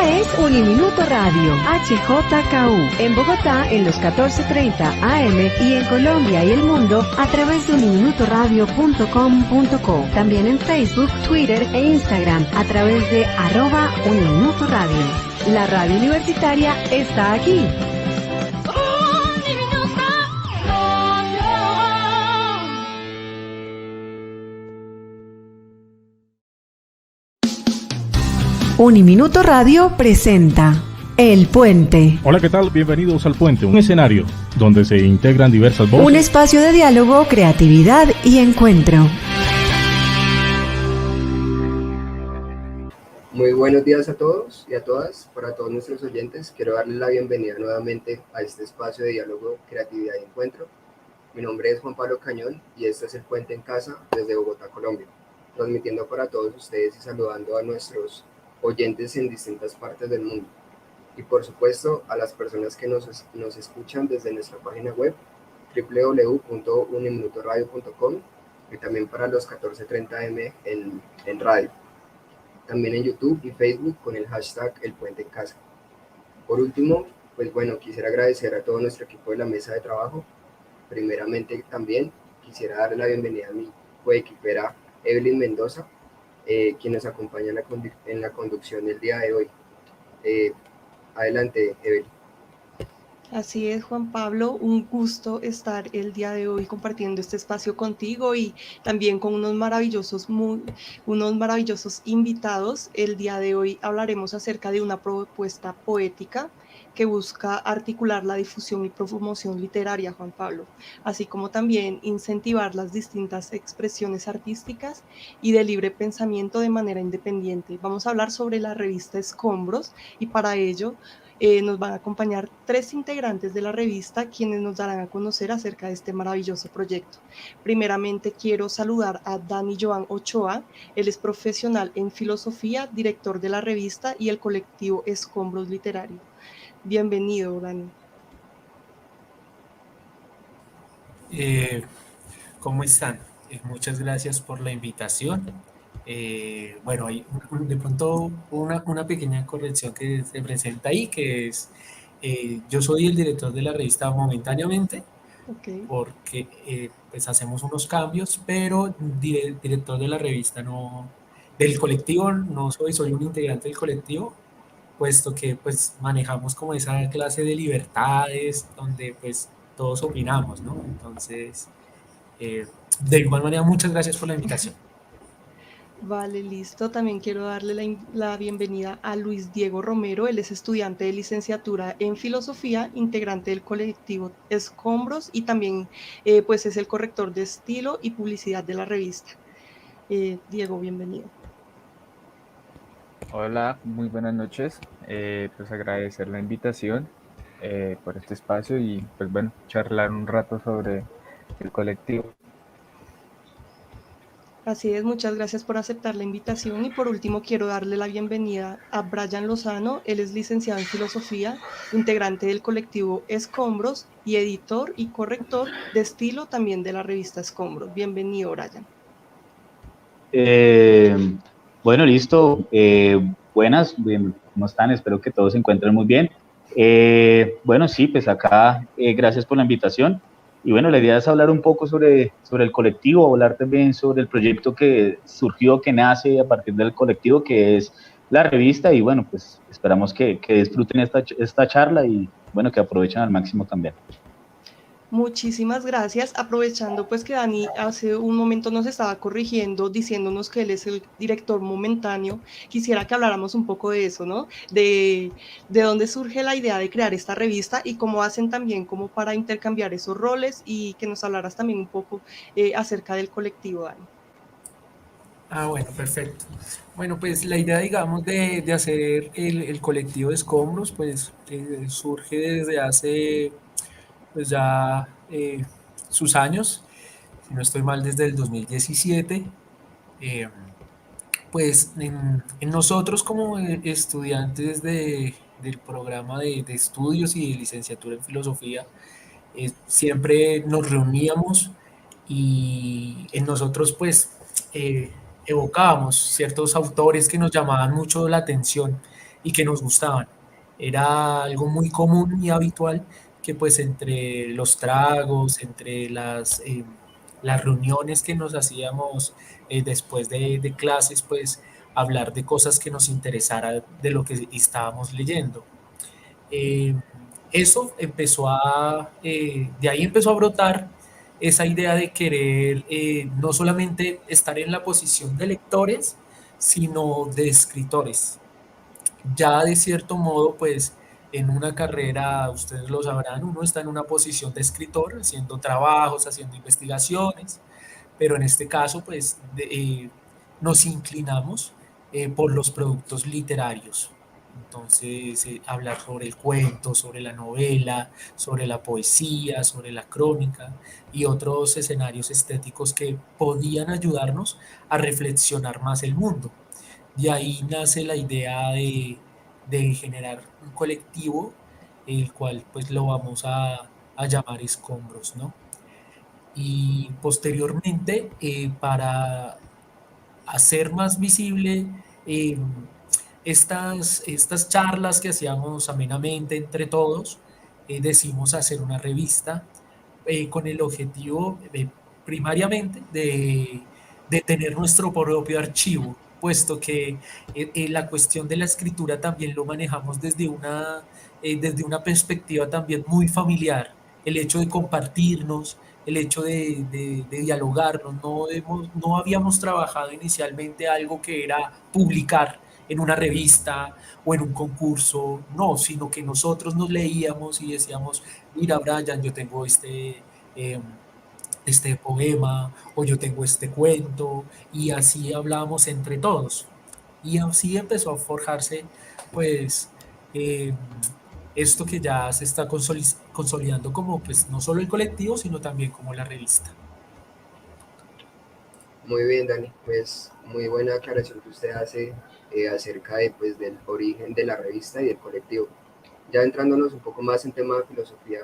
Esta es Uniminuto Radio, HJKU, en Bogotá en los 14:30 AM y en Colombia y el mundo a través de uniminutoradio.com.co. También en Facebook, Twitter e Instagram a través de @Uniminuto Radio. La radio universitaria está aquí. Uniminuto Radio presenta El Puente. Hola, ¿qué tal? Bienvenidos al Puente, un escenario donde se integran diversas voces. Un espacio de diálogo, creatividad y encuentro. Muy buenos días a todos y a todas. Para todos nuestros oyentes, quiero darles la bienvenida nuevamente a este espacio de diálogo, creatividad y encuentro. Mi nombre es Juan Pablo Cañón y este es El Puente en Casa desde Bogotá, Colombia, transmitiendo para todos ustedes y saludando a nuestros oyentes en distintas partes del mundo. Y por supuesto a las personas que nos escuchan desde nuestra página web www.uniminutoradio.com y también para los 14:30 M en radio. También en YouTube y Facebook con el hashtag El Puente en Casa. Por último, pues bueno, quisiera agradecer a todo nuestro equipo de la mesa de trabajo. Primeramente también quisiera darle la bienvenida a mi coequipera Evelyn Mendoza, quien nos acompaña en la conducción del día de hoy. Adelante, Evelyn. Así es, Juan Pablo, un gusto estar el día de hoy compartiendo este espacio contigo y también con unos maravillosos invitados. El día de hoy hablaremos acerca de una propuesta poética que busca articular la difusión y promoción literaria, Juan Pablo, así como también incentivar las distintas expresiones artísticas y de libre pensamiento de manera independiente. Vamos a hablar sobre la revista Escombros y para ello nos van a acompañar 3 integrantes de la revista quienes nos darán a conocer acerca de este maravilloso proyecto. Primeramente quiero saludar a Dani Joan Ochoa. Él es profesional en filosofía, director de la revista y el colectivo Escombros Literario. Bienvenido, Dani. ¿Cómo están? Muchas gracias por la invitación. Bueno, hay de pronto una pequeña corrección que se presenta ahí, que es, yo soy el director de la revista momentáneamente, Okay. porque pues hacemos unos cambios, pero director de la revista no, del colectivo no soy un integrante del colectivo, puesto que pues manejamos como esa clase de libertades donde pues todos opinamos, ¿no? Entonces, de igual manera, muchas gracias por la invitación. Vale, listo. También quiero darle la bienvenida a Luis Diego Romero. Él es estudiante de licenciatura en filosofía, integrante del colectivo Escombros y también pues es el corrector de estilo y publicidad de la revista. Diego, bienvenido. Hola, muy buenas noches. Pues agradecer la invitación por este espacio y pues bueno, charlar un rato sobre el colectivo. Así es, muchas gracias por aceptar la invitación y por último quiero darle la bienvenida a Brian Lozano. Él es licenciado en filosofía, integrante del colectivo Escombros y editor y corrector de estilo también de la revista Escombros. Bienvenido, Brian. Bueno, listo. Buenas, bien, ¿cómo están? Espero que todos se encuentren muy bien. Bueno, sí, pues acá, gracias por la invitación. Y bueno, la idea es hablar un poco sobre el colectivo, hablar también sobre el proyecto que surgió, que nace a partir del colectivo, que es la revista. Y bueno, pues esperamos que disfruten esta charla y bueno, que aprovechen al máximo también. Muchísimas gracias. Aprovechando pues que Dani hace un momento nos estaba corrigiendo, diciéndonos que él es el director momentáneo, quisiera que habláramos un poco de eso, ¿no? De dónde surge la idea de crear esta revista y cómo hacen también como para intercambiar esos roles y que nos hablaras también un poco acerca del colectivo, Dani. Bueno, perfecto. Bueno, pues la idea, digamos, de hacer el colectivo de Escombros, pues surge desde hace pues ya sus años, si no estoy mal, desde el 2017. Pues en nosotros como estudiantes del programa de estudios y de licenciatura en filosofía, siempre nos reuníamos y en nosotros pues evocábamos ciertos autores que nos llamaban mucho la atención. y que nos gustaban. Era algo muy común y habitual que pues entre los tragos, entre las reuniones que nos hacíamos después de clases, pues hablar de cosas que nos interesara de lo que estábamos leyendo. Eh, Eso empezó de ahí empezó a brotar esa idea de querer no solamente estar en la posición de lectores, sino de escritores. Ya de cierto modo, pues en una carrera, ustedes lo sabrán, uno está en una posición de escritor, haciendo trabajos, haciendo investigaciones, pero en este caso, pues nos inclinamos por los productos literarios. Entonces, hablar sobre el cuento, sobre la novela, sobre la poesía, sobre la crónica y otros escenarios estéticos que podían ayudarnos a reflexionar más el mundo. De ahí nace la idea de generar un colectivo, el cual pues lo vamos a llamar Escombros, ¿no? Y posteriormente, para hacer más visible eh, estas charlas que hacíamos amenamente entre todos, decidimos hacer una revista con el objetivo primariamente de tener nuestro propio archivo, puesto que la cuestión de la escritura también lo manejamos desde una perspectiva también muy familiar, el hecho de compartirnos, el hecho de dialogarnos, no habíamos trabajado inicialmente algo que era publicar en una revista o en un concurso, no, sino que nosotros nos leíamos y decíamos, mira Brian, yo tengo eh, este poema o yo tengo este cuento, y así hablábamos entre todos. Y así empezó a forjarse pues eh, esto que ya se está consolidando como pues no solo el colectivo, sino también como la revista. Muy bien, Dani, pues muy buena aclaración que usted hace acerca de, pues, del origen de la revista y del colectivo. Ya entrándonos un poco más en tema de filosofía,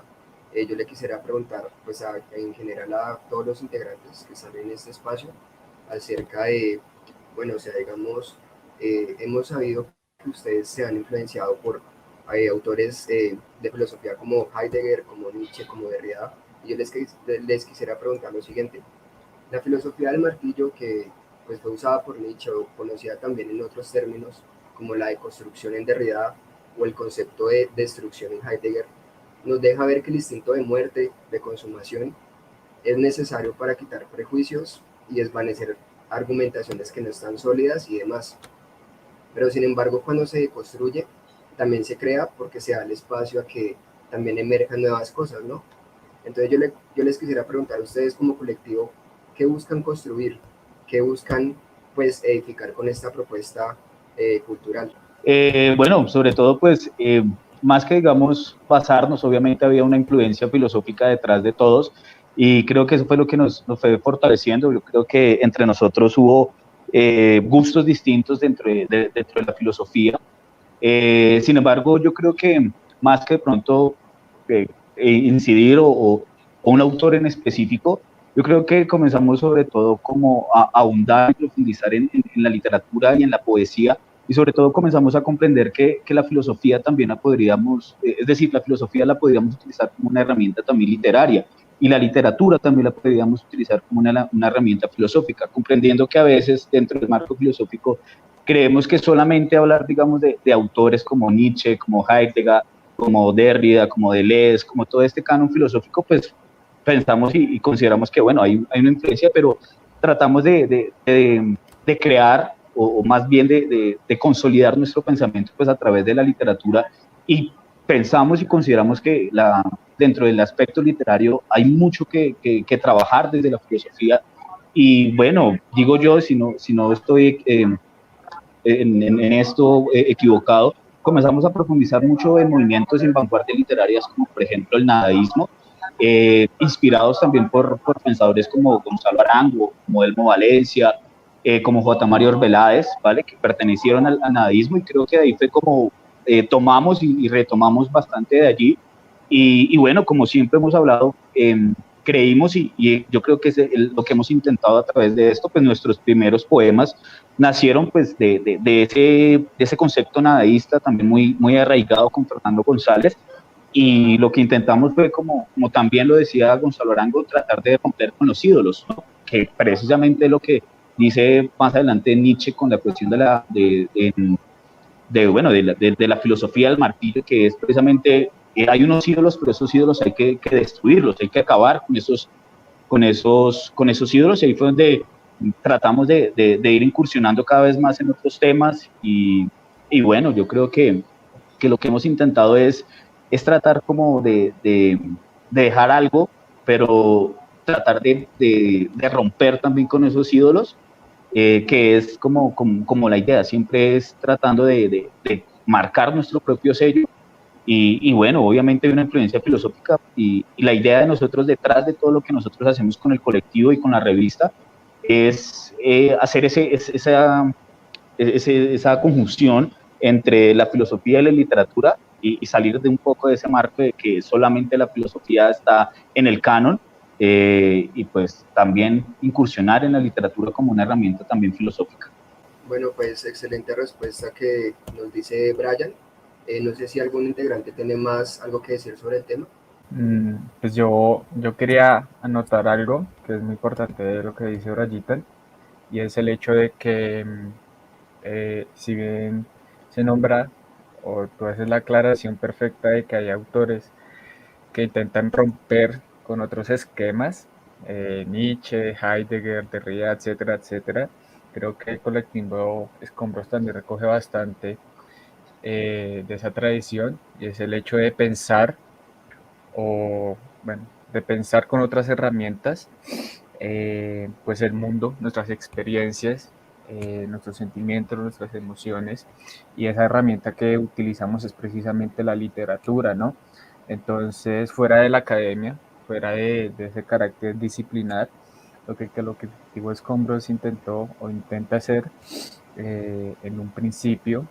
yo le quisiera preguntar, pues en general a todos los integrantes que están en este espacio, acerca de, bueno, o sea, digamos, hemos sabido que ustedes se han influenciado por autores de filosofía como Heidegger, como Nietzsche, como Derrida, y yo les quisiera preguntar lo siguiente. La filosofía del martillo, que pues, fue usada por Nietzsche o conocida también en otros términos, como la deconstrucción en Derrida o el concepto de destrucción en Heidegger, nos deja ver que el instinto de muerte, de consumación, es necesario para quitar prejuicios y desvanecer argumentaciones que no están sólidas y demás. Pero sin embargo, cuando se deconstruye, también se crea porque se da el espacio a que también emerjan nuevas cosas, ¿no? Entonces yo les quisiera preguntar a ustedes como colectivo, ¿qué buscan construir? ¿Qué buscan pues edificar con esta propuesta cultural? Bueno, sobre todo pues más que digamos basarnos, obviamente había una influencia filosófica detrás de todos y creo que eso fue lo que nos fue fortaleciendo. Yo creo que entre nosotros hubo gustos distintos dentro de la filosofía. Sin embargo, yo creo que más que de pronto incidir o un autor en específico, yo creo que comenzamos sobre todo como a ahondar y profundizar en la literatura y en la poesía, y sobre todo comenzamos a comprender que la filosofía también la podríamos, es decir, la filosofía la podríamos utilizar como una herramienta también literaria, y la literatura también la podríamos utilizar como una herramienta filosófica, comprendiendo que a veces dentro del marco filosófico creemos que solamente hablar, digamos, de autores como Nietzsche, como Heidegger, como Derrida, como Deleuze, como todo este canon filosófico, pues pensamos y consideramos que, bueno, hay una influencia, pero tratamos de crear, o más bien de consolidar nuestro pensamiento pues a través de la literatura, y pensamos y consideramos que dentro del aspecto literario hay mucho que trabajar desde la filosofía, y bueno, digo yo, si no estoy en esto equivocado, comenzamos a profundizar mucho en movimientos en vanguardias literarias como por ejemplo el nadaísmo, inspirados también por pensadores como Gonzalo Arango, como Elmo Valencia, como J. Mario Orbeláez, ¿vale? Que pertenecieron al nadaísmo, y creo que de ahí fue como tomamos y retomamos bastante de allí, y bueno, como siempre hemos hablado, creímos y yo creo que es lo que hemos intentado a través de esto, pues nuestros primeros poemas nacieron pues de ese concepto nadaísta también muy arraigado con Fernando González, y lo que intentamos fue, como también lo decía Gonzalo Arango, tratar de romper con los ídolos, ¿no? Que precisamente es lo que dice más adelante Nietzsche con la cuestión de la filosofía del martirio, que es precisamente, hay unos ídolos, pero esos ídolos hay que destruirlos, hay que acabar con esos ídolos, y ahí fue donde tratamos de ir incursionando cada vez más en otros temas, y bueno, yo creo que lo que hemos intentado es tratar como de dejar algo, pero tratar de romper también con esos ídolos, que es como la idea, siempre es tratando de marcar nuestro propio sello, y bueno, obviamente hay una influencia filosófica, y la idea de nosotros detrás de todo lo que nosotros hacemos con el colectivo y con la revista es hacer esa conjunción entre la filosofía y la literatura, y salir de un poco de ese marco de que solamente la filosofía está en el canon, y pues también incursionar en la literatura como una herramienta también filosófica. Bueno, pues excelente respuesta que nos dice Brian. No sé si algún integrante tiene más algo que decir sobre el tema. Pues yo quería anotar algo que es muy importante de lo que dice Brayitan, y es el hecho de que si bien se nombra, o tú haces la aclaración perfecta de que hay autores que intentan romper con otros esquemas, Nietzsche, Heidegger, Derrida, etcétera, etcétera, creo que el colectivo Escombros también recoge bastante de esa tradición, y es el hecho de pensar, de pensar con otras herramientas, pues el mundo, nuestras experiencias, nuestros sentimientos, nuestras emociones, y esa herramienta que utilizamos es precisamente la literatura, ¿no? Entonces, fuera de la academia, fuera de ese carácter disciplinar, lo que Colectivo Escombros intentó o intenta hacer en un principio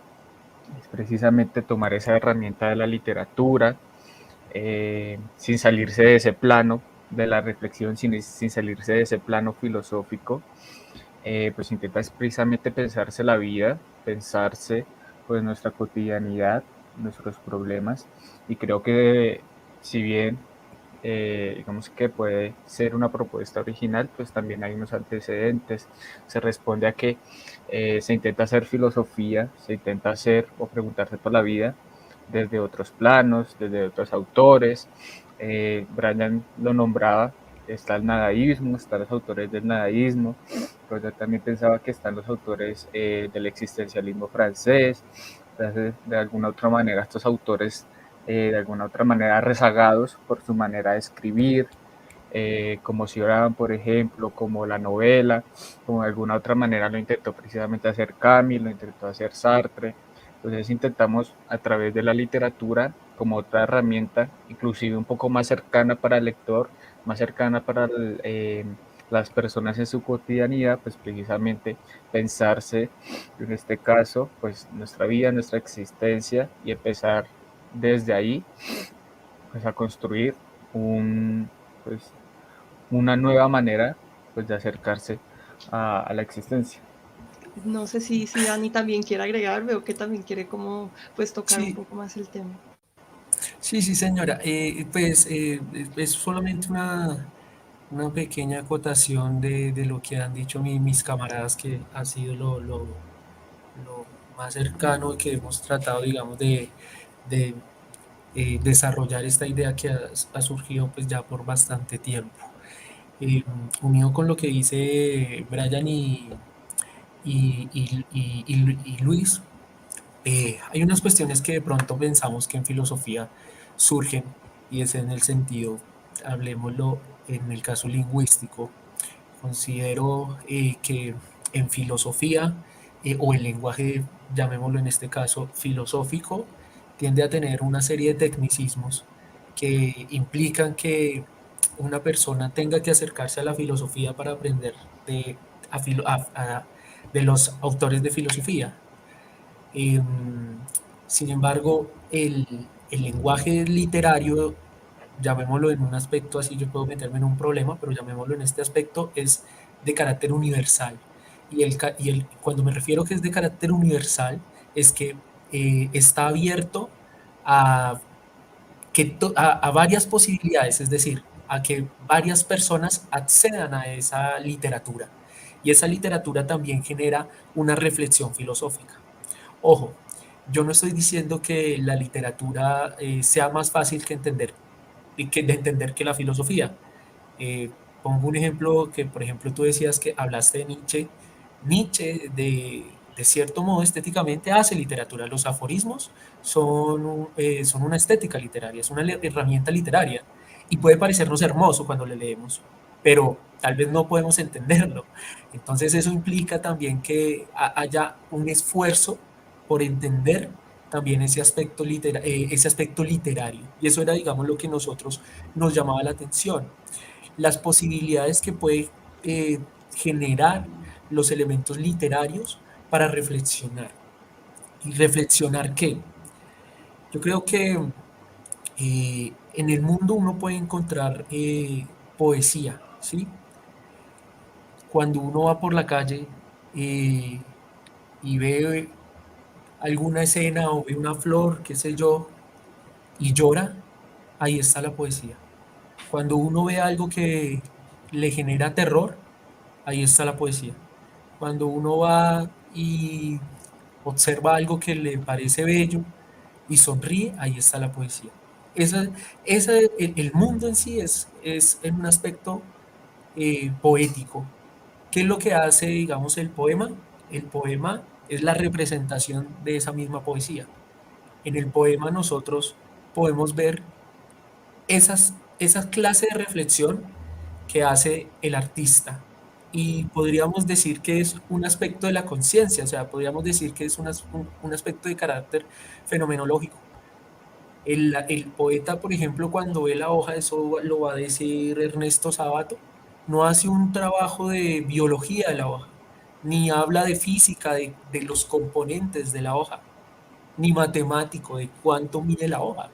es precisamente tomar esa herramienta de la literatura, sin salirse de ese plano de la reflexión, sin salirse de ese plano filosófico, pues intenta precisamente pensarse la vida, pensarse pues nuestra cotidianidad, nuestros problemas, y creo que si bien digamos que puede ser una propuesta original, pues también hay unos antecedentes, se responde a que se intenta hacer filosofía, se intenta hacer o preguntarse por la vida desde otros planos, desde otros autores. Brian lo nombraba, está el nadaísmo, están los autores del nadaísmo, pero yo también pensaba que están los autores del existencialismo francés. Entonces, de alguna otra manera estos autores de alguna otra manera rezagados por su manera de escribir, como Cioran, por ejemplo, como la novela, como de alguna otra manera lo intentó precisamente hacer Camus, lo intentó hacer Sartre. Entonces intentamos a través de la literatura como otra herramienta, inclusive un poco más cercana para el lector, más cercana para las personas en su cotidianidad, pues precisamente pensarse, en este caso, pues nuestra vida, nuestra existencia, y empezar desde ahí pues a construir pues, una nueva manera pues de acercarse a la existencia. No sé si Dani también quiere agregar, veo que también quiere como pues tocar Sí. un poco más el tema. Sí, señora. Es solamente una pequeña acotación de lo que han dicho mis camaradas, que ha sido lo más cercano que hemos tratado, digamos, de desarrollar esta idea que ha surgido pues ya por bastante tiempo. Unido con lo que dice Brian y Luis, hay unas cuestiones que de pronto pensamos que en filosofía surgen, y es en el sentido, hablemoslo en el caso lingüístico. Considero que en filosofía o el lenguaje, llamémoslo en este caso filosófico, tiende a tener una serie de tecnicismos que implican que una persona tenga que acercarse a la filosofía para aprender de los autores de filosofía. Sin embargo, el lenguaje literario llamémoslo en un aspecto así, yo puedo meterme en un problema, pero llamémoslo en este aspecto, es de carácter universal. Cuando me refiero que es de carácter universal, es que está abierto a, a varias posibilidades, es decir, a que varias personas accedan a esa literatura. Y esa literatura también genera una reflexión filosófica. Ojo, yo no estoy diciendo que la literatura sea más fácil de entender que la filosofía. Eh, Pongo un ejemplo que, por ejemplo, tú decías que hablaste de Nietzsche. Nietzsche, de cierto modo, estéticamente hace literatura. Los aforismos son una estética literaria, es una herramienta literaria y puede parecernos hermoso cuando le leemos, pero tal vez no podemos entenderlo. Entonces eso implica también que haya un esfuerzo por entender también ese aspecto literario. Y eso era, digamos, lo que nosotros nos llamaba la atención, las posibilidades que puede generar los elementos literarios para reflexionar. ¿Y reflexionar qué? Yo creo que en el mundo uno puede encontrar poesía, ¿sí? Cuando uno va por la calle eh, y ve alguna escena o ve una flor, qué sé yo, y llora, ahí está la poesía. Cuando uno ve algo que le genera terror, ahí está la poesía. Cuando uno va y observa algo que le parece bello y sonríe, ahí está la poesía. Esa, el mundo en sí es en un aspecto poético. ¿Qué es lo que hace, digamos, el poema? El poema es la representación de esa misma poesía. En el poema nosotros podemos ver esa clase de reflexión que hace el artista. Y podríamos decir que es un aspecto de la conciencia, o sea, podríamos decir que es un aspecto de carácter fenomenológico. El poeta, por ejemplo, cuando ve la hoja, eso lo va a decir Ernesto Sabato, no hace un trabajo de biología de la hoja, ni habla de física, de los componentes de la hoja, ni matemático de cuánto mide la hoja.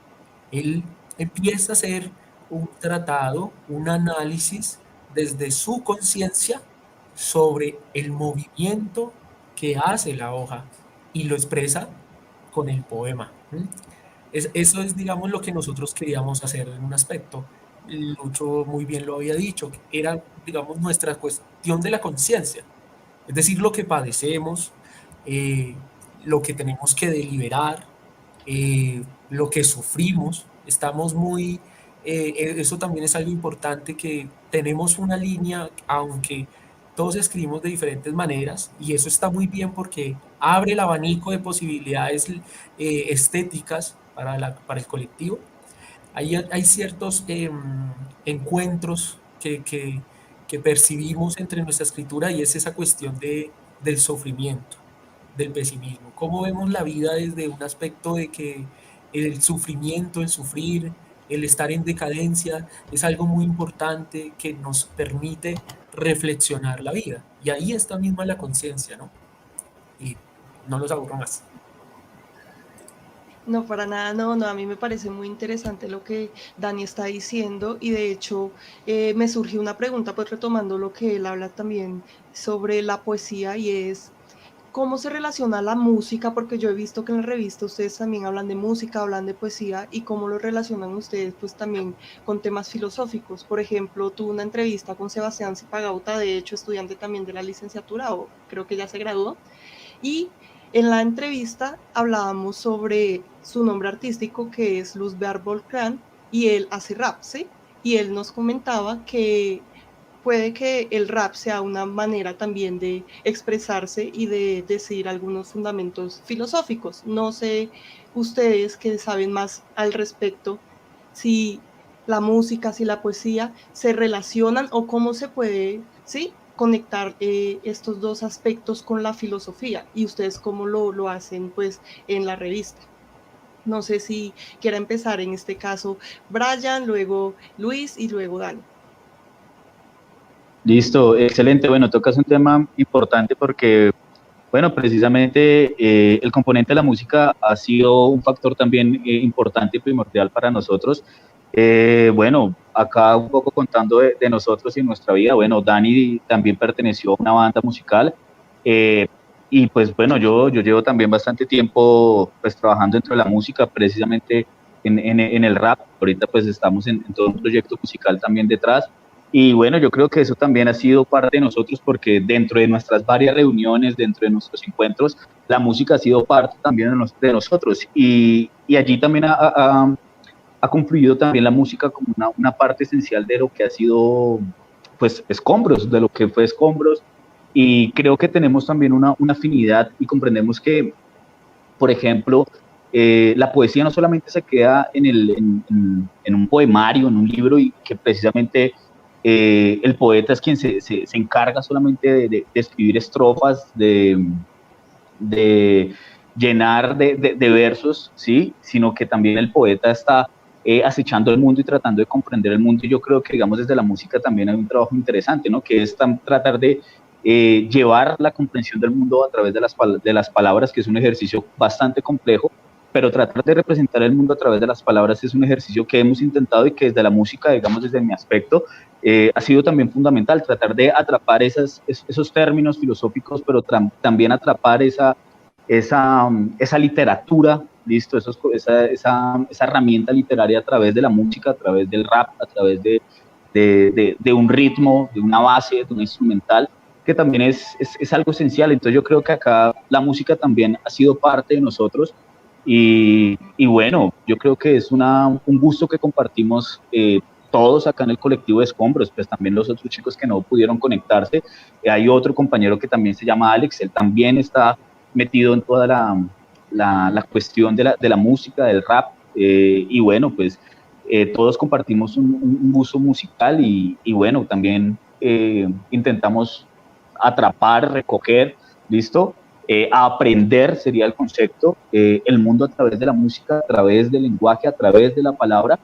Él empieza a hacer un tratado, un análisis desde su conciencia sobre el movimiento que hace la hoja y lo expresa con el poema. Eso es, digamos, lo que nosotros queríamos hacer en un aspecto. Lucho muy bien lo había dicho, que era, digamos, nuestra cuestión de la conciencia, es decir, lo que padecemos, eh, lo que tenemos que deliberar, lo que sufrimos. Estamos muy, eso también es algo importante, que tenemos una línea, aunque todos escribimos de diferentes maneras, y eso está muy bien porque abre el abanico de posibilidades estéticas para el colectivo. Hay ciertos encuentros que percibimos entre nuestra escritura, y es esa cuestión del sufrimiento, del pesimismo. ¿Cómo vemos la vida desde un aspecto de que el sufrimiento, el sufrir, el estar en decadencia es algo muy importante que nos permite reflexionar la vida? Y ahí está misma la conciencia, ¿no? Y no los aburro más. No, para nada, no, no, a mí me parece muy interesante lo que Dani está diciendo, y de hecho me surgió una pregunta, pues retomando lo que él habla también sobre la poesía, y es cómo se relaciona la música, porque yo he visto que en la revista ustedes también hablan de música, hablan de poesía, y cómo lo relacionan ustedes pues también con temas filosóficos. Por ejemplo, tuve una entrevista con Sebastián Zipagauta, de hecho estudiante también de la licenciatura, o creo que ya se graduó, y en la entrevista hablábamos sobre su nombre artístico, que es Luzbear Volcán, y él hace rap, ¿sí? Y él nos comentaba que puede que el rap sea una manera también de expresarse y de decir algunos fundamentos filosóficos. No sé ustedes que saben más al respecto, si la música, si la poesía se relacionan, o cómo se puede, ¿sí?, conectar estos dos aspectos con la filosofía, y ustedes cómo lo hacen pues en la revista. No sé si quiera empezar en este caso Brian, luego Luis y luego Dani. Listo, excelente. Bueno, tocas un tema importante porque, bueno, precisamente el componente de la música ha sido un factor también importante y primordial para nosotros. Bueno, acá un poco contando de nosotros y nuestra vida. Bueno, Dani también perteneció a una banda musical. eh, y pues bueno, yo llevo también bastante tiempo pues trabajando dentro de la música, precisamente en el rap. Ahorita pues estamos en todo un proyecto musical también detrás. Y bueno, yo creo que eso también ha sido parte de nosotros porque dentro de nuestras varias reuniones, dentro de nuestros encuentros, la música ha sido parte también de nosotros. Y allí también ha confluido también la música como una parte esencial de lo que ha sido, pues, Escombros, de lo que fue Escombros, y creo que tenemos también una afinidad y comprendemos que, por ejemplo, la poesía no solamente se queda en un poemario, en un libro, y que precisamente el poeta es quien se encarga solamente de escribir estrofas, de llenar de versos, ¿sí? Sino que también el poeta está acechando el mundo y tratando de comprender el mundo. Y yo creo que, digamos, desde la música también hay un trabajo interesante, ¿no? Que es tratar de llevar la comprensión del mundo a través de las palabras, que es un ejercicio bastante complejo, pero tratar de representar el mundo a través de las palabras es un ejercicio que hemos intentado y que desde la música, digamos, desde mi aspecto, ha sido también fundamental, tratar de atrapar esos términos filosóficos, pero también atrapar esa literatura, listo, esa herramienta literaria a través de la música, a través del rap, a través de un ritmo, de una base, de un instrumental, que también es algo esencial. Entonces yo creo que acá la música también ha sido parte de nosotros y bueno, yo creo que es un gusto que compartimos todos acá en el colectivo de Escombros, pues también los otros chicos que no pudieron conectarse. Hay otro compañero que también se llama Alex, él también está metido en toda la cuestión de la música, del rap, y bueno, pues todos compartimos un gusto musical y bueno, también intentamos atrapar, recoger, ¿listo? Aprender sería el concepto, el mundo a través de la música, a través del lenguaje, a través de la palabra,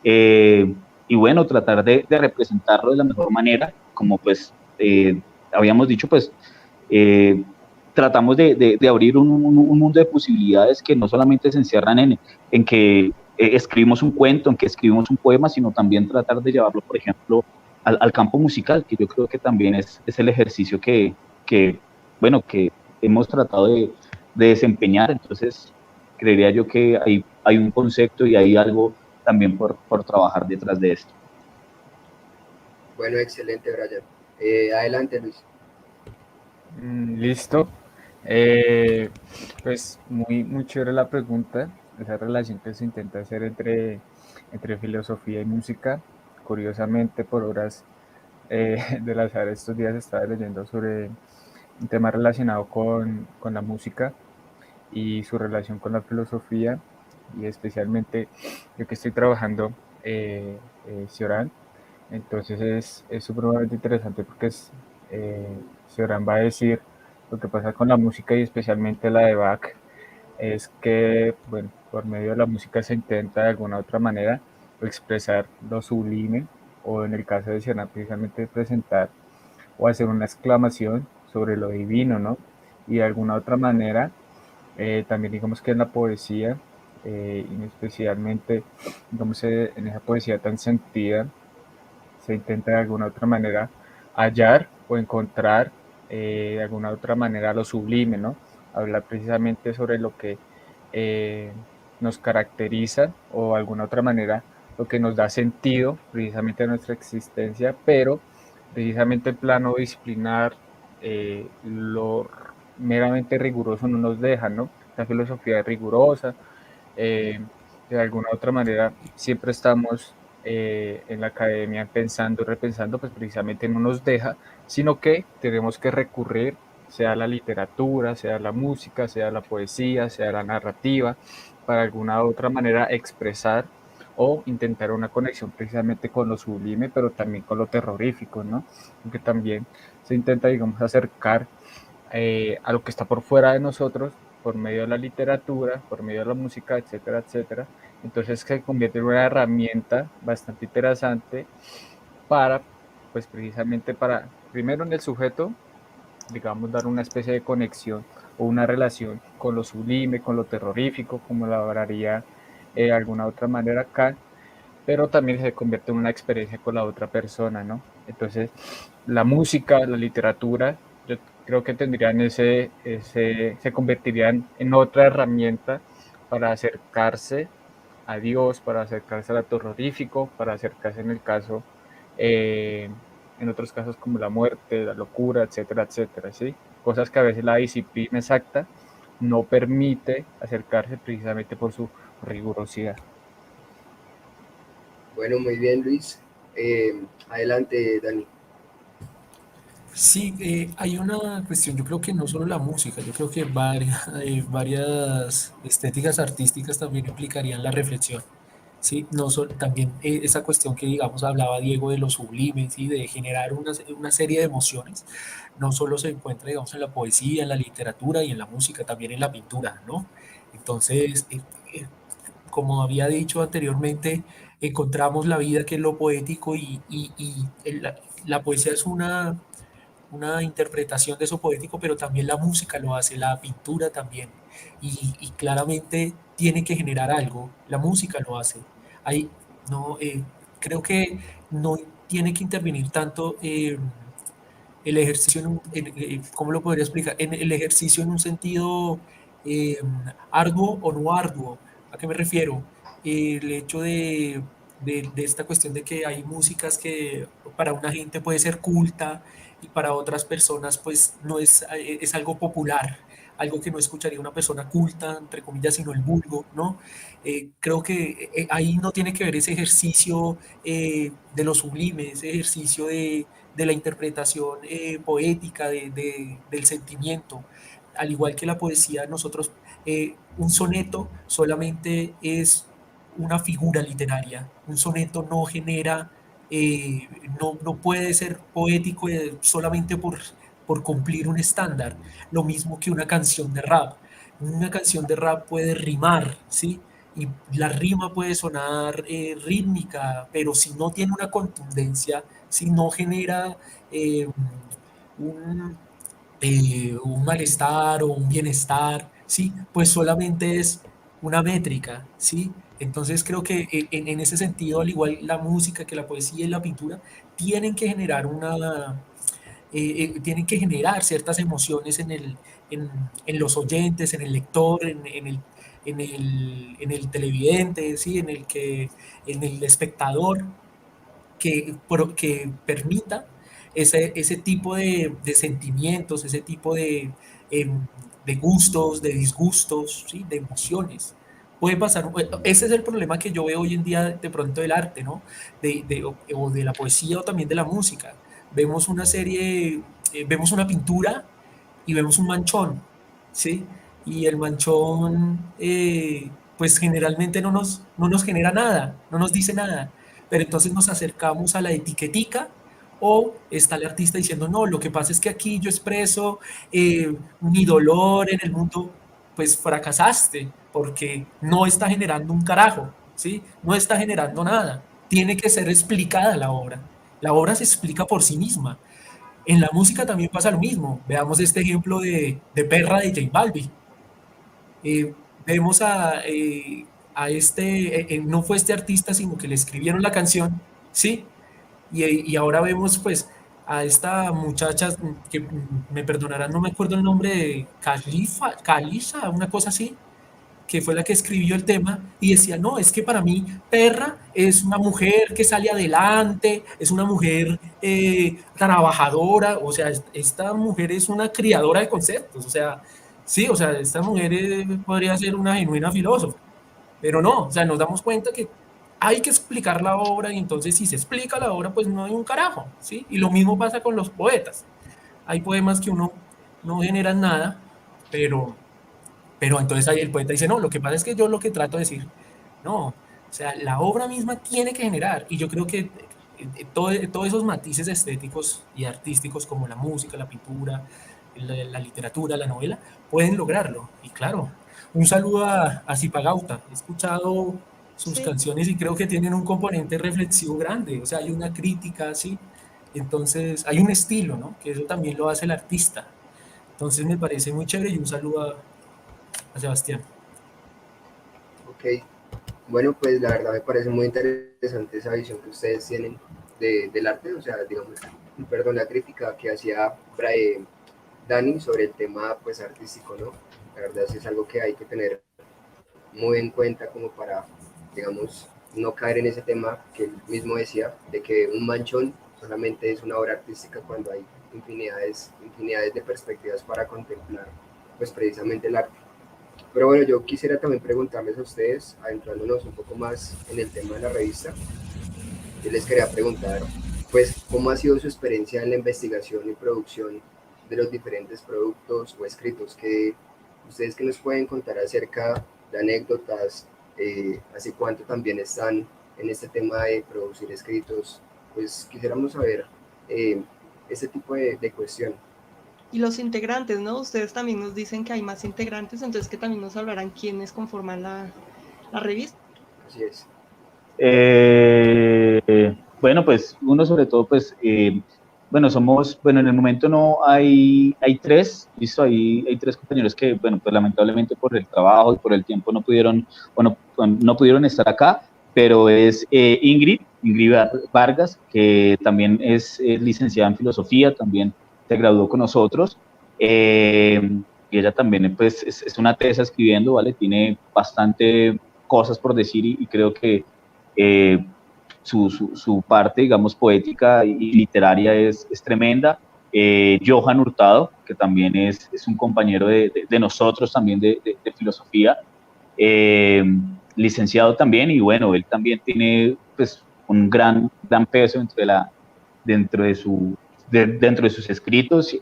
eh, y bueno, tratar de representarlo de la mejor manera, como pues habíamos dicho, pues tratamos de abrir un mundo de posibilidades que no solamente se encierran en que escribimos un cuento, en que escribimos un poema, sino también tratar de llevarlo, por ejemplo, al campo musical, que yo creo que también es el ejercicio bueno, que hemos tratado de desempeñar. Entonces, creería yo que hay un concepto y hay algo también por trabajar detrás de esto. Bueno, excelente, Brian. Adelante, Luis. Listo. Pues muy chévere la pregunta, esa relación que se intenta hacer entre filosofía y música. Curiosamente, por horas del azar, estos días estaba leyendo sobre un tema relacionado con la música y su relación con la filosofía, y especialmente yo que estoy trabajando Cioran. Entonces es supremamente interesante porque Cioran va a decir lo que pasa con la música y especialmente la de Bach es que, bueno, por medio de la música se intenta de alguna u otra manera expresar lo sublime, o en el caso de Cioran precisamente presentar o hacer una exclamación sobre lo divino, ¿no? Y de alguna otra manera, también digamos que en la poesía, y especialmente, digamos, en esa poesía tan sentida, se intenta de alguna otra manera hallar o encontrar de alguna otra manera lo sublime, ¿no? Hablar precisamente sobre lo que nos caracteriza o de alguna otra manera lo que nos da sentido precisamente a nuestra existencia, pero precisamente el plano disciplinar, lo meramente riguroso no nos deja, ¿no? La filosofía es rigurosa, de alguna otra manera siempre estamos en la academia pensando y repensando, pues precisamente no nos deja, sino que tenemos que recurrir, sea la literatura, sea la música, sea la poesía, sea la narrativa, para alguna otra manera expresar o intentar una conexión precisamente con lo sublime, pero también con lo terrorífico, ¿no? Porque también se intenta, digamos, acercar a lo que está por fuera de nosotros por medio de la literatura, por medio de la música, etcétera, etcétera. Entonces se convierte en una herramienta bastante interesante para, pues precisamente para, primero en el sujeto, digamos, dar una especie de conexión o una relación con lo sublime, con lo terrorífico, como lo hablaría de alguna otra manera Kant, pero también se convierte en una experiencia con la otra persona, ¿no? Entonces, la música, la literatura, yo creo que tendrían se convertirían en otra herramienta para acercarse a Dios, para acercarse al acto terrorífico, para acercarse eh, en otros casos como la muerte, la locura, etcétera, etcétera, ¿sí? Cosas que a veces la disciplina exacta no permite acercarse precisamente por su rigurosidad. Bueno, muy bien, Luis. Adelante, Dani. Sí, hay una cuestión, yo creo que no solo la música, yo creo que varias estéticas artísticas también implicarían la reflexión. Sí, no también esa cuestión que digamos hablaba Diego de lo sublime, ¿sí? De generar una serie de emociones, no solo se encuentra digamos en la poesía, en la literatura y en la música, también en la pintura, ¿no? Entonces, como había dicho anteriormente, encontramos la vida que es lo poético la poesía es una interpretación de eso poético, pero también la música lo hace, la pintura también. Y claramente tiene que generar algo, la música lo hace. Hay, no, creo que no tiene que intervenir tanto el ejercicio, ¿cómo lo podría explicar? En el ejercicio en un sentido eh, arduo o no arduo. ¿A qué me refiero? El hecho de esta cuestión de que hay músicas que para una gente puede ser culta y para otras personas pues no es algo popular, algo que no escucharía una persona culta, entre comillas, sino el vulgo, ¿no? Creo que ahí no tiene que ver ese ejercicio de lo sublime, ese ejercicio de la interpretación poética, del sentimiento. Al igual que la poesía, nosotros, un soneto solamente es una figura literaria. Un soneto no genera, no puede ser poético solamente por cumplir un estándar. Lo mismo que una canción de rap. Una canción de rap puede rimar, ¿sí? Y la rima puede sonar rítmica, pero si no tiene una contundencia, si no genera eh, un, un malestar o un bienestar, ¿sí? Pues solamente es una métrica, ¿sí? Entonces creo que en ese sentido, al igual la música que la poesía y la pintura, tienen que generar tienen que generar ciertas emociones en los oyentes, en el lector, en el televidente, ¿sí? En el espectador, que permita ese tipo de sentimientos, ese tipo de gustos, de disgustos, ¿sí? De emociones. Puede pasar, ese es el problema que yo veo hoy en día de pronto del arte, ¿no? O de la poesía o también de la música. Vemos una serie, vemos una pintura y vemos un manchón, ¿sí? Y el manchón, pues generalmente no nos genera nada, no nos dice nada, pero entonces nos acercamos a la etiquetica o está el artista diciendo, no, lo que pasa es que aquí yo expreso mi dolor en el mundo, pues fracasaste, porque no está generando un carajo, ¿sí? No está generando nada. Tiene que ser explicada la obra. La obra se explica por sí misma. En la música también pasa lo mismo. Veamos este ejemplo de Perra de J Balvin. Eh, vemos a este, no fue este artista, sino que le escribieron la canción, ¿sí? Y ahora vemos pues a esta muchacha que me perdonarán, no me acuerdo el nombre de Kalisa, una cosa así, que fue la que escribió el tema, y decía, no, es que para mí Perra es una mujer que sale adelante, es una mujer trabajadora, o sea, esta mujer es una criadora de conceptos, o sea, sí, o sea, esta mujer podría ser una genuina filósofa, pero no, o sea, nos damos cuenta que hay que explicar la obra y entonces si se explica la obra, pues no hay un carajo, ¿sí? Y lo mismo pasa con los poetas. Hay poemas que uno no generan nada, pero entonces ahí el poeta dice, no, lo que pasa es que yo lo que trato de decir, no, o sea, la obra misma tiene que generar, y yo creo que todos esos matices estéticos y artísticos como la música, la pintura, la literatura, la novela, pueden lograrlo. Y claro, un saludo a Zipagauta, he escuchado sus Sí, canciones y creo que tienen un componente reflexivo grande, o sea, hay una crítica, ¿sí? Entonces, hay un estilo, ¿no? Que eso también lo hace el artista. Entonces me parece muy chévere y un saludo a Sebastián. Ok. Bueno, pues la verdad me parece muy interesante esa visión que ustedes tienen del arte, o sea, digamos, perdón, la crítica que hacía Dani sobre el tema pues artístico, ¿no? La verdad sí es algo que hay que tener muy en cuenta como para, digamos, no caer en ese tema que él mismo decía, de que un manchón solamente es una obra artística cuando hay infinidades de perspectivas para contemplar pues precisamente el arte. Pero bueno, yo quisiera también preguntarles a ustedes, adentrándonos un poco más en el tema de la revista, yo les quería preguntar, pues, ¿cómo ha sido su experiencia en la investigación y producción de los diferentes productos o escritos que ustedes que nos pueden contar acerca de anécdotas, hace cuánto también están en este tema de producir escritos? Pues quisiéramos saber ese tipo de cuestión. Y los integrantes, ¿no? Ustedes también nos dicen que hay más integrantes, entonces que también nos hablarán quiénes conforman la revista. Así es. Bueno, pues uno sobre todo, pues, bueno, bueno, en el momento no hay tres, listo, hay tres compañeros que, bueno, pues lamentablemente por el trabajo y por el tiempo no pudieron, no pudieron estar acá, pero es Ingrid Vargas, que también es licenciada en filosofía, también se graduó con nosotros, y ella también, pues, es una tesa escribiendo, ¿vale? Tiene bastante cosas por decir y creo que su parte, digamos, poética y literaria es tremenda. Johan Hurtado, que también es un compañero de nosotros también de filosofía, licenciado también, y bueno, él también tiene pues un gran peso dentro de sus escritos.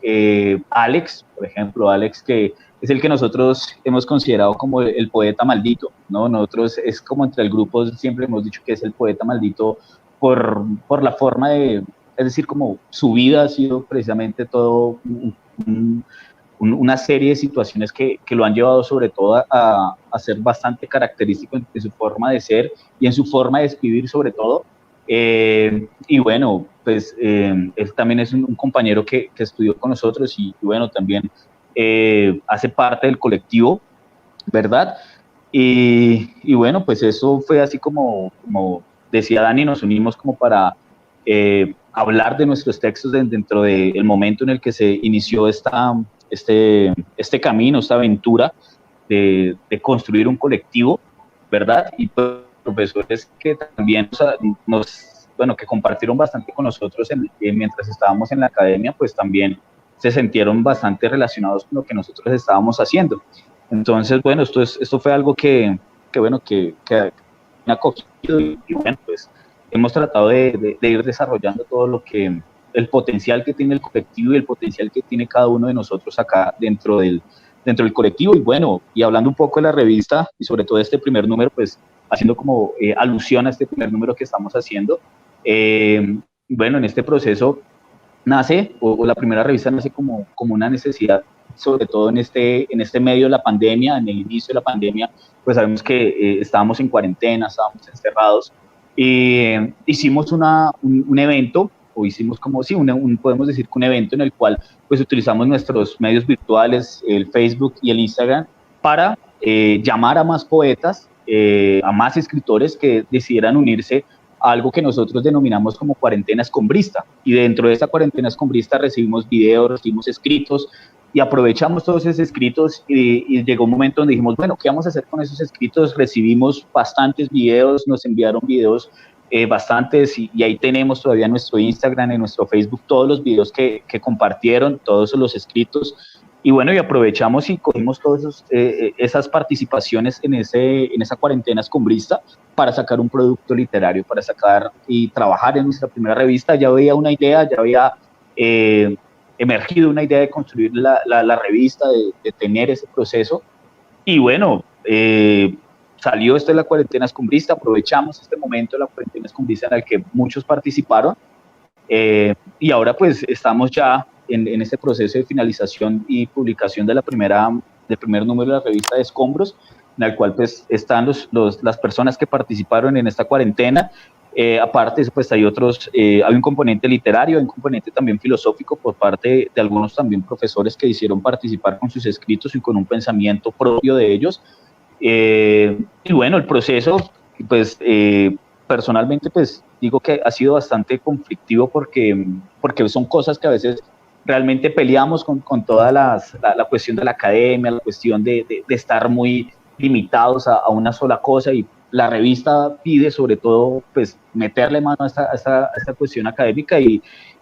Alex, por ejemplo, Alex, que es el que nosotros hemos considerado como el poeta maldito, ¿no? Nosotros es como entre el grupo siempre hemos dicho que es el poeta maldito por la forma es decir, como su vida ha sido precisamente todo una serie de situaciones que lo han llevado sobre todo a ser bastante característico en su forma de ser y en su forma de escribir sobre todo. Y bueno, pues él también es un compañero que estudió con nosotros y bueno, también hace parte del colectivo, ¿verdad? Y bueno, pues eso fue así como decía Dani, nos unimos como para hablar de nuestros textos dentro del momento en el que se inició este camino, esta aventura de construir un colectivo, ¿verdad? Y pues profesores que también que compartieron bastante con nosotros mientras estábamos en la academia, pues también se sintieron bastante relacionados con lo que nosotros estábamos haciendo. Entonces, bueno, esto fue algo que me ha acogido y bueno, pues hemos tratado de ir desarrollando todo el potencial que tiene el colectivo y el potencial que tiene cada uno de nosotros acá dentro del colectivo. Y bueno, y hablando un poco de la revista y sobre todo de este primer número, pues haciendo como alusión a este primer número que estamos haciendo, bueno, en este proceso nace, o la primera revista nace como una necesidad, sobre todo en este medio de la pandemia, en el inicio de la pandemia, pues sabemos que estábamos en cuarentena, estábamos encerrados, y hicimos un evento, o hicimos como, sí, podemos decir que un evento en el cual pues utilizamos nuestros medios virtuales, el Facebook y el Instagram, para llamar a más poetas, a más escritores que decidieran unirse a algo que nosotros denominamos como cuarentena escombrista. Y dentro de esa cuarentena escombrista recibimos videos, recibimos escritos, y aprovechamos todos esos escritos y llegó un momento donde dijimos, bueno, ¿qué vamos a hacer con esos escritos? Recibimos bastantes videos, nos enviaron videos bastantes y ahí tenemos todavía en nuestro Instagram, en nuestro Facebook, todos los videos que compartieron, todos los escritos. Y bueno, y aprovechamos y cogimos todas esas participaciones en esa cuarentena escombrista para sacar un producto literario, para sacar y trabajar en nuestra primera revista. Ya había una idea, ya había emergido una idea de construir la revista, de tener ese proceso. Y bueno, salió esto de la cuarentena escombrista, aprovechamos este momento de la cuarentena escombrista en el que muchos participaron, y ahora pues estamos ya en este proceso de finalización y publicación del primer número de la revista de Escombros, en el cual pues están las personas que participaron en esta cuarentena. Aparte, pues hay un componente literario, hay un componente también filosófico por parte de algunos también profesores que hicieron participar con sus escritos y con un pensamiento propio de ellos. Y bueno, el proceso pues personalmente pues digo que ha sido bastante conflictivo porque son cosas que a veces realmente peleamos con toda la cuestión de la academia, la cuestión de estar muy limitados a una sola cosa, y la revista pide sobre todo pues meterle mano a esta cuestión académica, y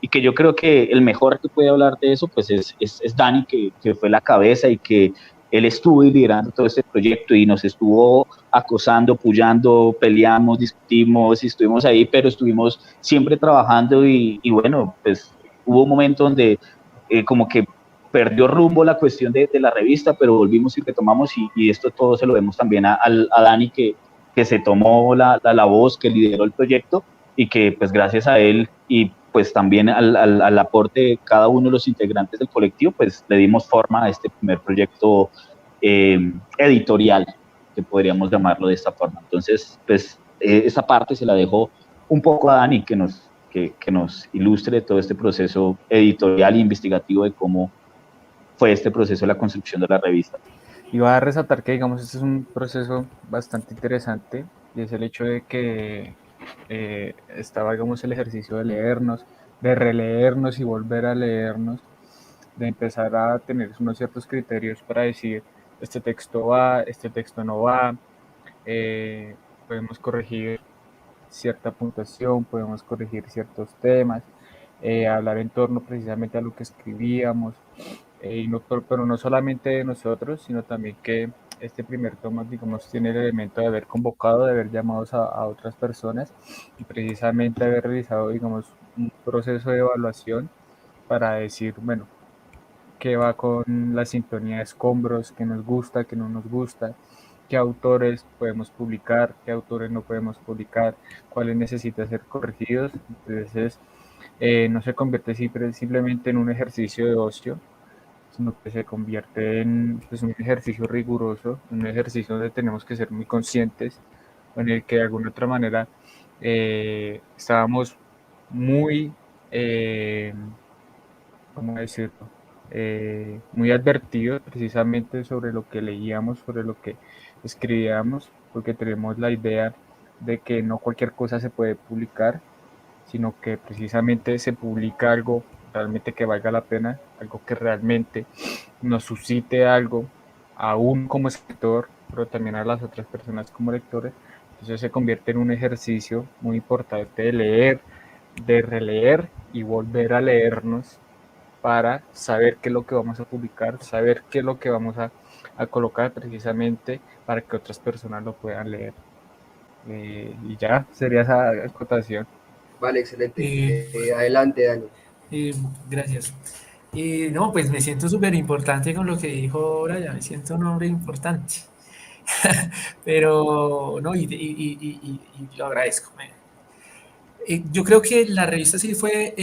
que yo creo que el mejor que puede hablar de eso pues es Dani, que fue la cabeza, y que él estuvo liderando todo este proyecto y nos estuvo acosando, puyando, peleamos, discutimos y estuvimos ahí, pero estuvimos siempre trabajando, y bueno, pues hubo un momento donde como que perdió rumbo la cuestión de la revista, pero volvimos y retomamos, y esto todo se lo vemos también a Dani, que se tomó la voz, que lideró el proyecto, y que pues gracias a él y pues también al aporte de cada uno de los integrantes del colectivo, pues le dimos forma a este primer proyecto editorial, que podríamos llamarlo de esta forma. Entonces, pues esa parte se la dejo un poco a Dani, que nos ilustre todo este proceso editorial e investigativo de cómo fue este proceso de la construcción de la revista. Y va a resaltar que, digamos, este es un proceso bastante interesante, y es el hecho de que estaba, digamos, el ejercicio de leernos, de releernos y volver a leernos, de empezar a tener unos ciertos criterios para decir, este texto va, este texto no va, podemos corregir cierta puntuación, podemos corregir ciertos temas, hablar en torno precisamente a lo que escribíamos, y no, pero no solamente de nosotros, sino también que este primer toma, digamos, tiene el elemento de haber convocado, de haber llamado a otras personas, y precisamente haber realizado, digamos, un proceso de evaluación para decir, bueno, qué va con la sintonía de escombros, qué nos gusta, qué no nos gusta, qué autores podemos publicar, qué autores no podemos publicar, cuáles necesitan ser corregidos. Entonces, no se convierte simplemente en un ejercicio de ocio, sino que se convierte en pues, un ejercicio riguroso, un ejercicio donde tenemos que ser muy conscientes, en el que de alguna otra manera estábamos muy, ¿cómo decirlo? Muy advertidos precisamente sobre lo que leíamos, sobre lo que escribíamos, porque tenemos la idea de que no cualquier cosa se puede publicar, sino que precisamente se publica algo realmente que valga la pena, algo que realmente nos suscite algo, aún como escritor, pero también a las otras personas como lectores. Entonces se convierte en un ejercicio muy importante de leer, de releer y volver a leernos para saber qué es lo que vamos a publicar, saber qué es lo que vamos a colocar precisamente para que otras personas lo puedan leer. Y ya sería esa acotación. Vale, excelente. Eh, Adelante, Dani. Gracias. No, pues me siento súper importante con lo que dijo Brian, me siento un hombre importante. Pero, no, y lo agradezco. Yo creo que la revista sí fue,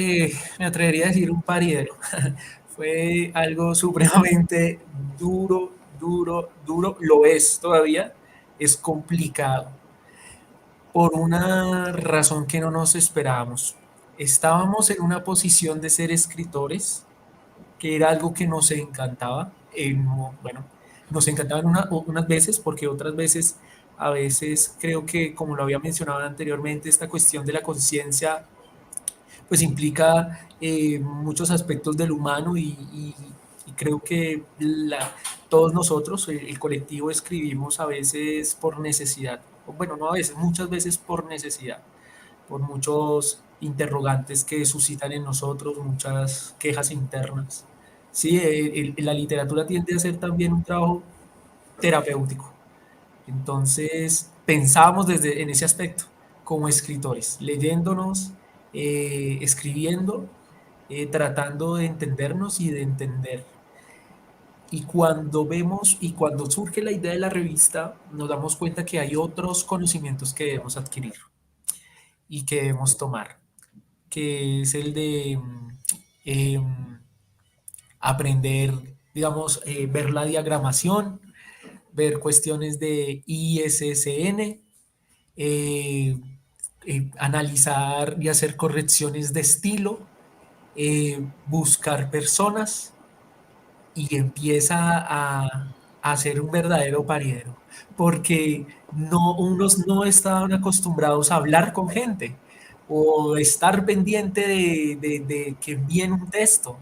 me atrevería a decir, un paridero. Fue algo supremamente duro, duro, duro. Lo es todavía. Es complicado. Por una razón que no nos esperábamos. Estábamos en una posición de ser escritores, que era algo que nos encantaba. Bueno, nos encantaban unas veces, porque otras veces, a veces creo que, como lo había mencionado anteriormente, esta cuestión de la conciencia, pues implica muchos aspectos del humano, y creo que todos nosotros, el colectivo, escribimos a veces por necesidad. Bueno, no a veces, muchas veces por necesidad, por muchos interrogantes que suscitan en nosotros, muchas quejas internas. Sí, la literatura tiende a ser también un trabajo terapéutico. Entonces, pensábamos en ese aspecto, como escritores, leyéndonos, escribiendo, tratando de entendernos y de entender. Y cuando vemos y cuando surge la idea de la revista, nos damos cuenta que hay otros conocimientos que debemos adquirir y que debemos tomar, que es el de eh, aprender, digamos, ver la diagramación, ver cuestiones de ISSN, eh, analizar y hacer correcciones de estilo, buscar personas, y empieza a ser un verdadero pariero, porque unos no estaban acostumbrados a hablar con gente o estar pendiente de que envíen un texto,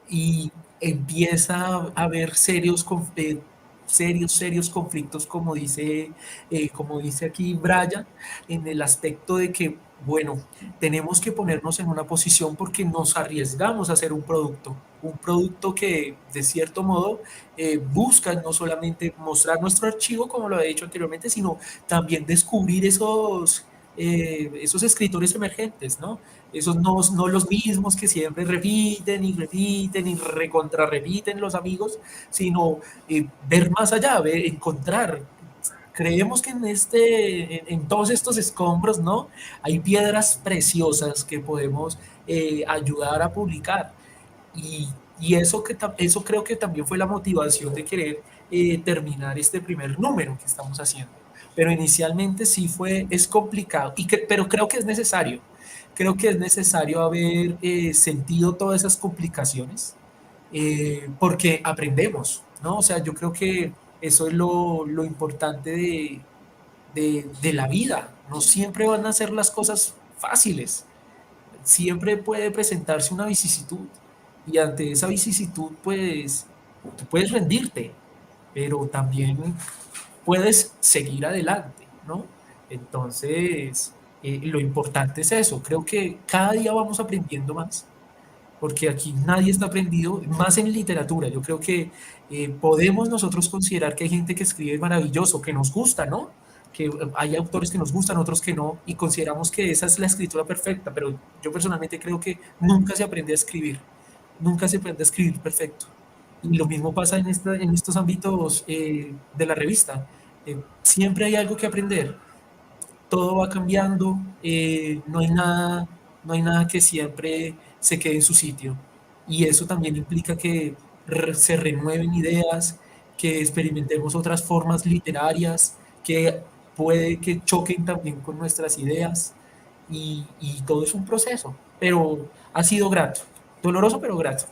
y empieza a haber serios conflictos, como dice aquí Brian, en el aspecto de que, bueno, tenemos que ponernos en una posición porque nos arriesgamos a hacer un producto que de cierto modo busca no solamente mostrar nuestro archivo, como lo he dicho anteriormente, sino también descubrir esos escritores emergentes, ¿no? Esos no los mismos que siempre repiten y repiten y recontrarrepiten los amigos, sino ver más allá, encontrar. Creemos que en todos estos escombros, ¿no? Hay piedras preciosas que podemos ayudar a publicar. Y eso creo que también fue la motivación de querer terminar este primer número que estamos haciendo. Pero inicialmente sí es complicado, pero creo que es necesario. Creo que es necesario haber sentido todas esas complicaciones porque aprendemos, ¿no? O sea, yo creo que eso es lo importante de la vida. No siempre van a ser las cosas fáciles. Siempre puede presentarse una vicisitud y ante esa vicisitud, pues, tú puedes rendirte, pero también puedes seguir adelante, ¿no? Entonces, lo importante es eso. Creo que cada día vamos aprendiendo más, porque aquí nadie está aprendido, más en literatura. Yo creo que podemos nosotros considerar que hay gente que escribe maravilloso, que nos gusta, ¿no? Que hay autores que nos gustan, otros que no, y consideramos que esa es la escritura perfecta, pero yo personalmente creo que nunca se aprende a escribir, nunca se aprende a escribir perfecto. Y lo mismo pasa en estos ámbitos de la revista. Siempre hay algo que aprender, todo va cambiando, no hay nada que siempre se quede en su sitio. Y eso también implica que se renueven ideas, que experimentemos otras formas literarias, que puede que choquen también con nuestras ideas. Y todo es un proceso, pero ha sido grato, doloroso pero grato.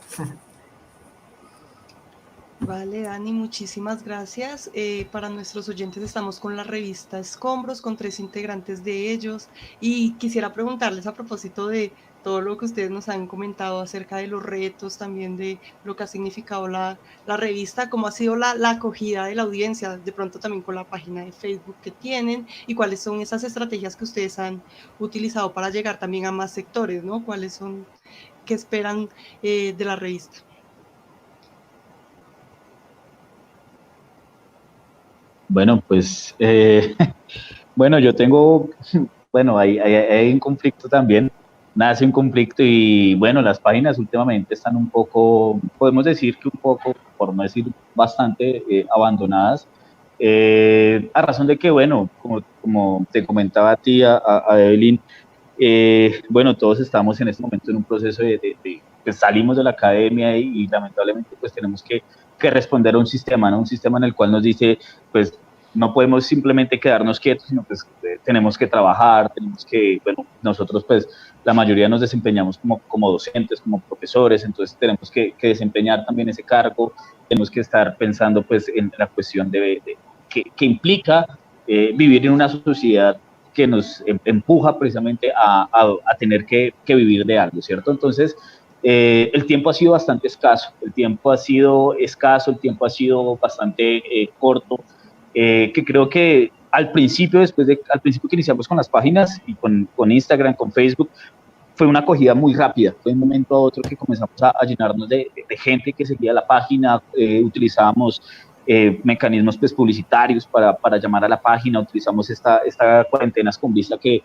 Vale, Dani, muchísimas gracias. Para nuestros oyentes estamos con la revista Escombros, con 3 integrantes de ellos, y quisiera preguntarles a propósito de todo lo que ustedes nos han comentado acerca de los retos, también de lo que ha significado la revista, cómo ha sido la acogida de la audiencia, de pronto también con la página de Facebook que tienen, y cuáles son esas estrategias que ustedes han utilizado para llegar también a más sectores, ¿no? ¿Cuáles son, qué esperan de la revista? Bueno, pues, bueno, yo tengo, bueno, hay un conflicto también, nace un conflicto y, bueno, las páginas últimamente están un poco, podemos decir que un poco, por no decir bastante, abandonadas, a razón de que, bueno, como te comentaba a ti, a Evelyn, bueno, todos estamos en este momento en un proceso pues salimos de la academia y lamentablemente pues tenemos que responder a un sistema, ¿no? Un sistema en el cual nos dice, pues no podemos simplemente quedarnos quietos, sino pues tenemos que trabajar, tenemos que, bueno, nosotros pues la mayoría nos desempeñamos como docentes, como profesores, entonces tenemos que desempeñar también ese cargo, tenemos que estar pensando pues en la cuestión que implica vivir en una sociedad que nos empuja precisamente a tener que vivir de algo, ¿cierto? Entonces, el tiempo ha sido bastante escaso, el tiempo ha sido bastante corto, que creo que al principio que iniciamos con las páginas y con Instagram, con Facebook, fue una acogida muy rápida, fue de un momento a otro que comenzamos a llenarnos de gente que seguía la página, utilizábamos mecanismos pues, publicitarios para llamar a la página, utilizamos esta cuarentenas con vista que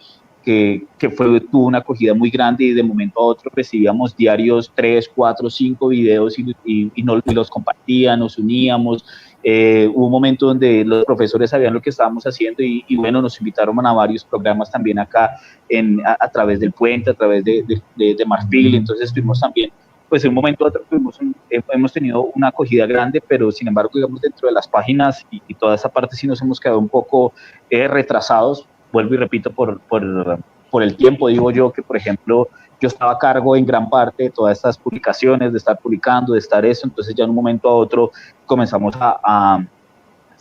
tuvo una acogida muy grande y de momento a otro recibíamos diarios 3, 4, 5 videos y los compartían, nos uníamos. Hubo un momento donde los profesores sabían lo que estábamos haciendo y bueno, nos invitaron a varios programas también acá a través del Puente, a través de Marfil, entonces estuvimos también pues en un momento a otro hemos tenido una acogida grande, pero sin embargo, digamos, dentro de las páginas y toda esa parte sí nos hemos quedado un poco retrasados, vuelvo y repito, por el tiempo, digo yo, que por ejemplo, yo estaba a cargo en gran parte de todas estas publicaciones, de estar publicando, de estar eso, entonces ya en un momento a otro comenzamos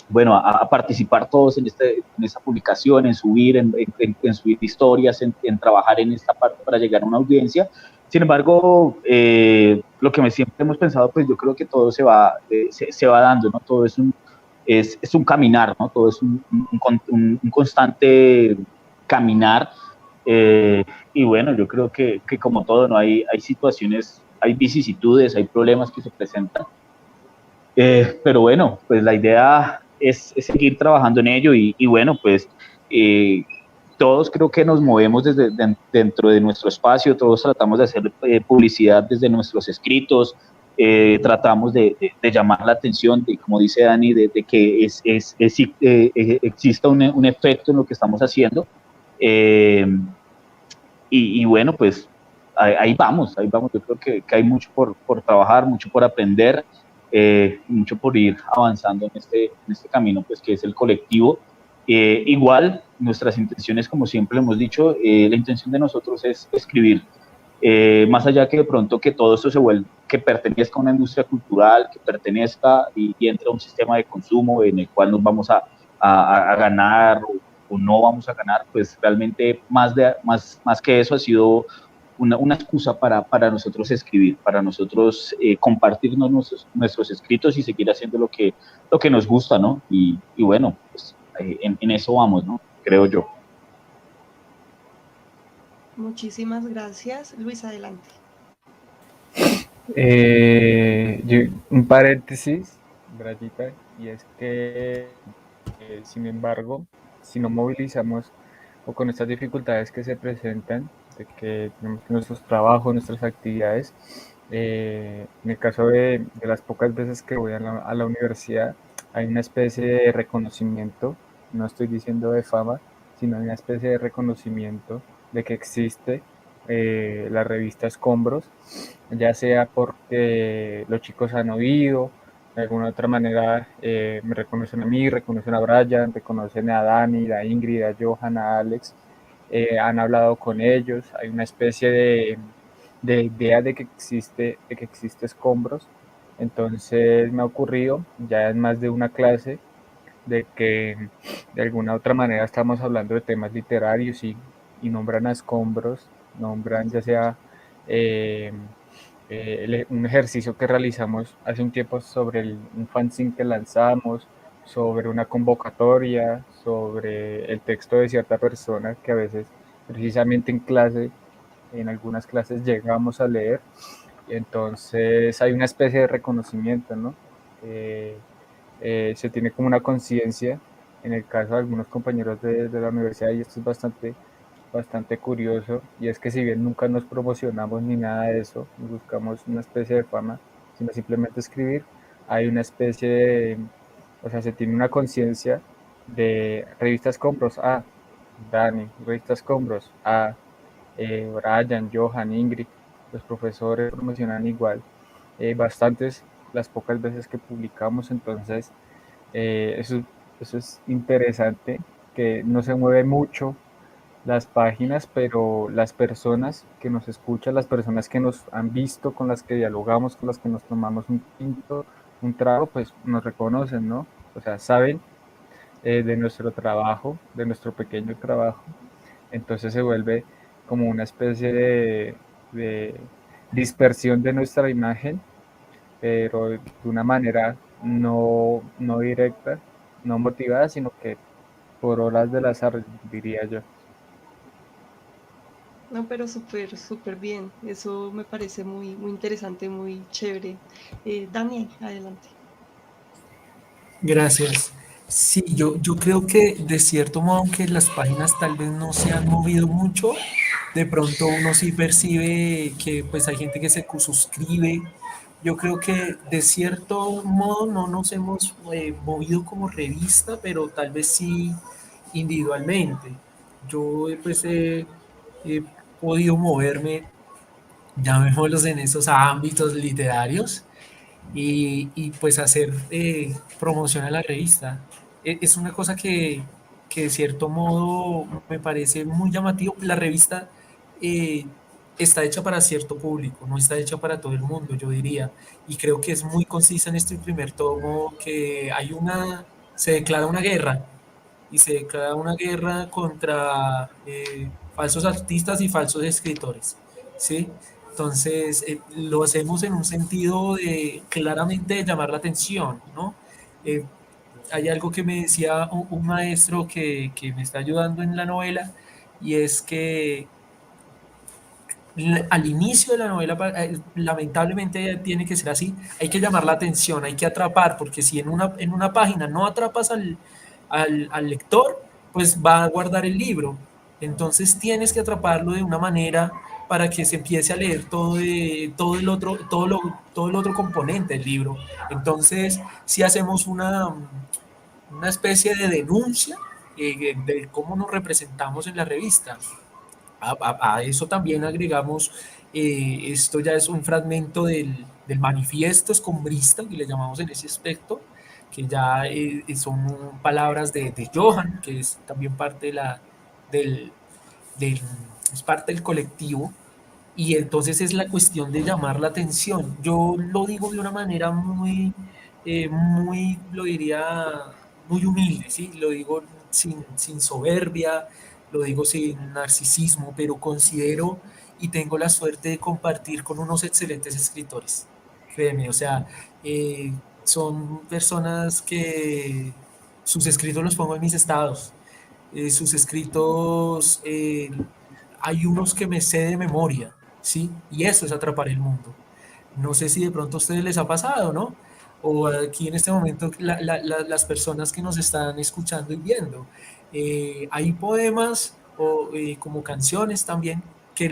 bueno, a participar todos en esta publicación, en subir, en subir historias, en trabajar en esta parte para llegar a una audiencia. Sin embargo, lo que siempre hemos pensado, pues yo creo que todo se va dando, ¿no? Todo es un caminar, ¿no? Todo es un constante caminar. Y bueno, yo creo que como todo, ¿no? Hay situaciones, hay vicisitudes, hay problemas que se presentan. Pero bueno, pues la idea es seguir trabajando en ello y bueno, pues todos creo que nos movemos dentro de nuestro espacio, todos tratamos de hacer publicidad desde nuestros escritos, tratamos de llamar la atención, de, como dice Dani, de que exista un efecto en lo que estamos haciendo. Y bueno, pues ahí vamos, yo creo que hay mucho por trabajar, mucho por aprender, mucho por ir avanzando en este camino, pues que es el colectivo. Igual, nuestras intenciones, como siempre hemos dicho, la intención de nosotros es escribir, más allá que de pronto que todo esto que pertenezca a una industria cultural, que pertenezca y entre a un sistema de consumo en el cual nos vamos a ganar o no vamos a ganar, pues realmente más que eso ha sido una excusa para nosotros escribir, para nosotros compartirnos nuestros escritos y seguir haciendo lo que nos gusta, ¿no? Y bueno, pues en eso vamos, ¿no? Creo yo. Muchísimas gracias. Luis, adelante. Un paréntesis, Brayita, y es que, sin embargo, si no movilizamos o con estas dificultades que se presentan, de que tenemos nuestros trabajos, nuestras actividades, en el caso de las pocas veces que voy a la universidad, hay una especie de reconocimiento, no estoy diciendo de fama, sino una especie de reconocimiento de que existe la revista Escombros, ya sea porque los chicos han oído, de alguna otra manera me reconocen a mí, reconocen a Brian, reconocen a Dani, a Ingrid, a Johan, a Alex, han hablado con ellos, hay una especie de idea de que existe Escombros. Entonces me ha ocurrido ya en más de una clase de que de alguna otra manera estamos hablando de temas literarios y nombran a Escombros, nombran ya sea un ejercicio que realizamos hace un tiempo sobre un fanzine que lanzamos, sobre una convocatoria, sobre el texto de cierta persona que a veces precisamente en algunas clases llegamos a leer, y entonces hay una especie de reconocimiento, ¿no? Se tiene como una conciencia en el caso de algunos compañeros de la universidad, y esto es bastante curioso, y es que si bien nunca nos promocionamos ni nada de eso, buscamos una especie de fama, sino simplemente escribir, hay una especie de, o sea, se tiene una conciencia de revistas Escombros, Dani, revistas Escombros, Brian, Johan, Ingrid, los profesores promocionan igual, bastantes las pocas veces que publicamos, entonces eso es interesante, que no se mueve mucho las páginas, pero las personas que nos escuchan, las personas que nos han visto, con las que dialogamos, con las que nos tomamos un tinto, un trago, pues nos reconocen, ¿no? O sea, saben de nuestro trabajo, de nuestro pequeño trabajo, entonces se vuelve como una especie de dispersión de nuestra imagen, pero de una manera no directa, no motivada, sino que por horas del azar, diría yo. No, pero súper bien. Eso me parece muy interesante, muy chévere. Dani, adelante. Gracias. Sí, yo creo que de cierto modo, aunque las páginas tal vez no se han movido mucho, de pronto uno sí percibe que pues hay gente que se suscribe. Yo creo que de cierto modo no nos hemos movido como revista, pero tal vez sí individualmente. Yo pues he podido moverme, llamémoslos, en esos ámbitos literarios pues hacer promoción a la revista. Es una cosa que de cierto modo me parece muy llamativo. La revista está hecha para cierto público, no está hecha para todo el mundo, yo diría. Y creo que es muy concisa en este primer tomo que se declara una guerra, y se declara una guerra contra falsos artistas y falsos escritores, ¿sí? Entonces, lo hacemos en un sentido de claramente de llamar la atención, ¿no? Eh, Hay algo que me decía un maestro que me está ayudando en la novela, y es que al inicio de la novela, lamentablemente tiene que ser así, hay que llamar la atención, hay que atrapar, porque si en una página no atrapas al lector, pues va a guardar el libro. Entonces tienes que atraparlo de una manera para que se empiece a leer todo el otro componente del libro. Entonces, si hacemos una especie de denuncia de cómo nos representamos en la revista. A eso también agregamos, esto ya es un fragmento del manifiesto escombrista, que le llamamos en ese aspecto, que ya son palabras de Johan, que es también parte del, del- es parte del colectivo, y entonces es la cuestión de llamar la atención. Yo lo digo de una manera lo diría, muy humilde, ¿sí? Lo digo sin soberbia, lo digo sin narcisismo, pero considero y tengo la suerte de compartir con unos excelentes escritores. Créeme, o sea, son personas que sus escritos los pongo en mis estados. Sus escritos, hay unos que me sé de memoria, ¿sí? Y eso es atrapar el mundo. No sé si de pronto a ustedes les ha pasado, ¿no? O aquí en este momento las personas que nos están escuchando y viendo. Hay poemas o como canciones también, que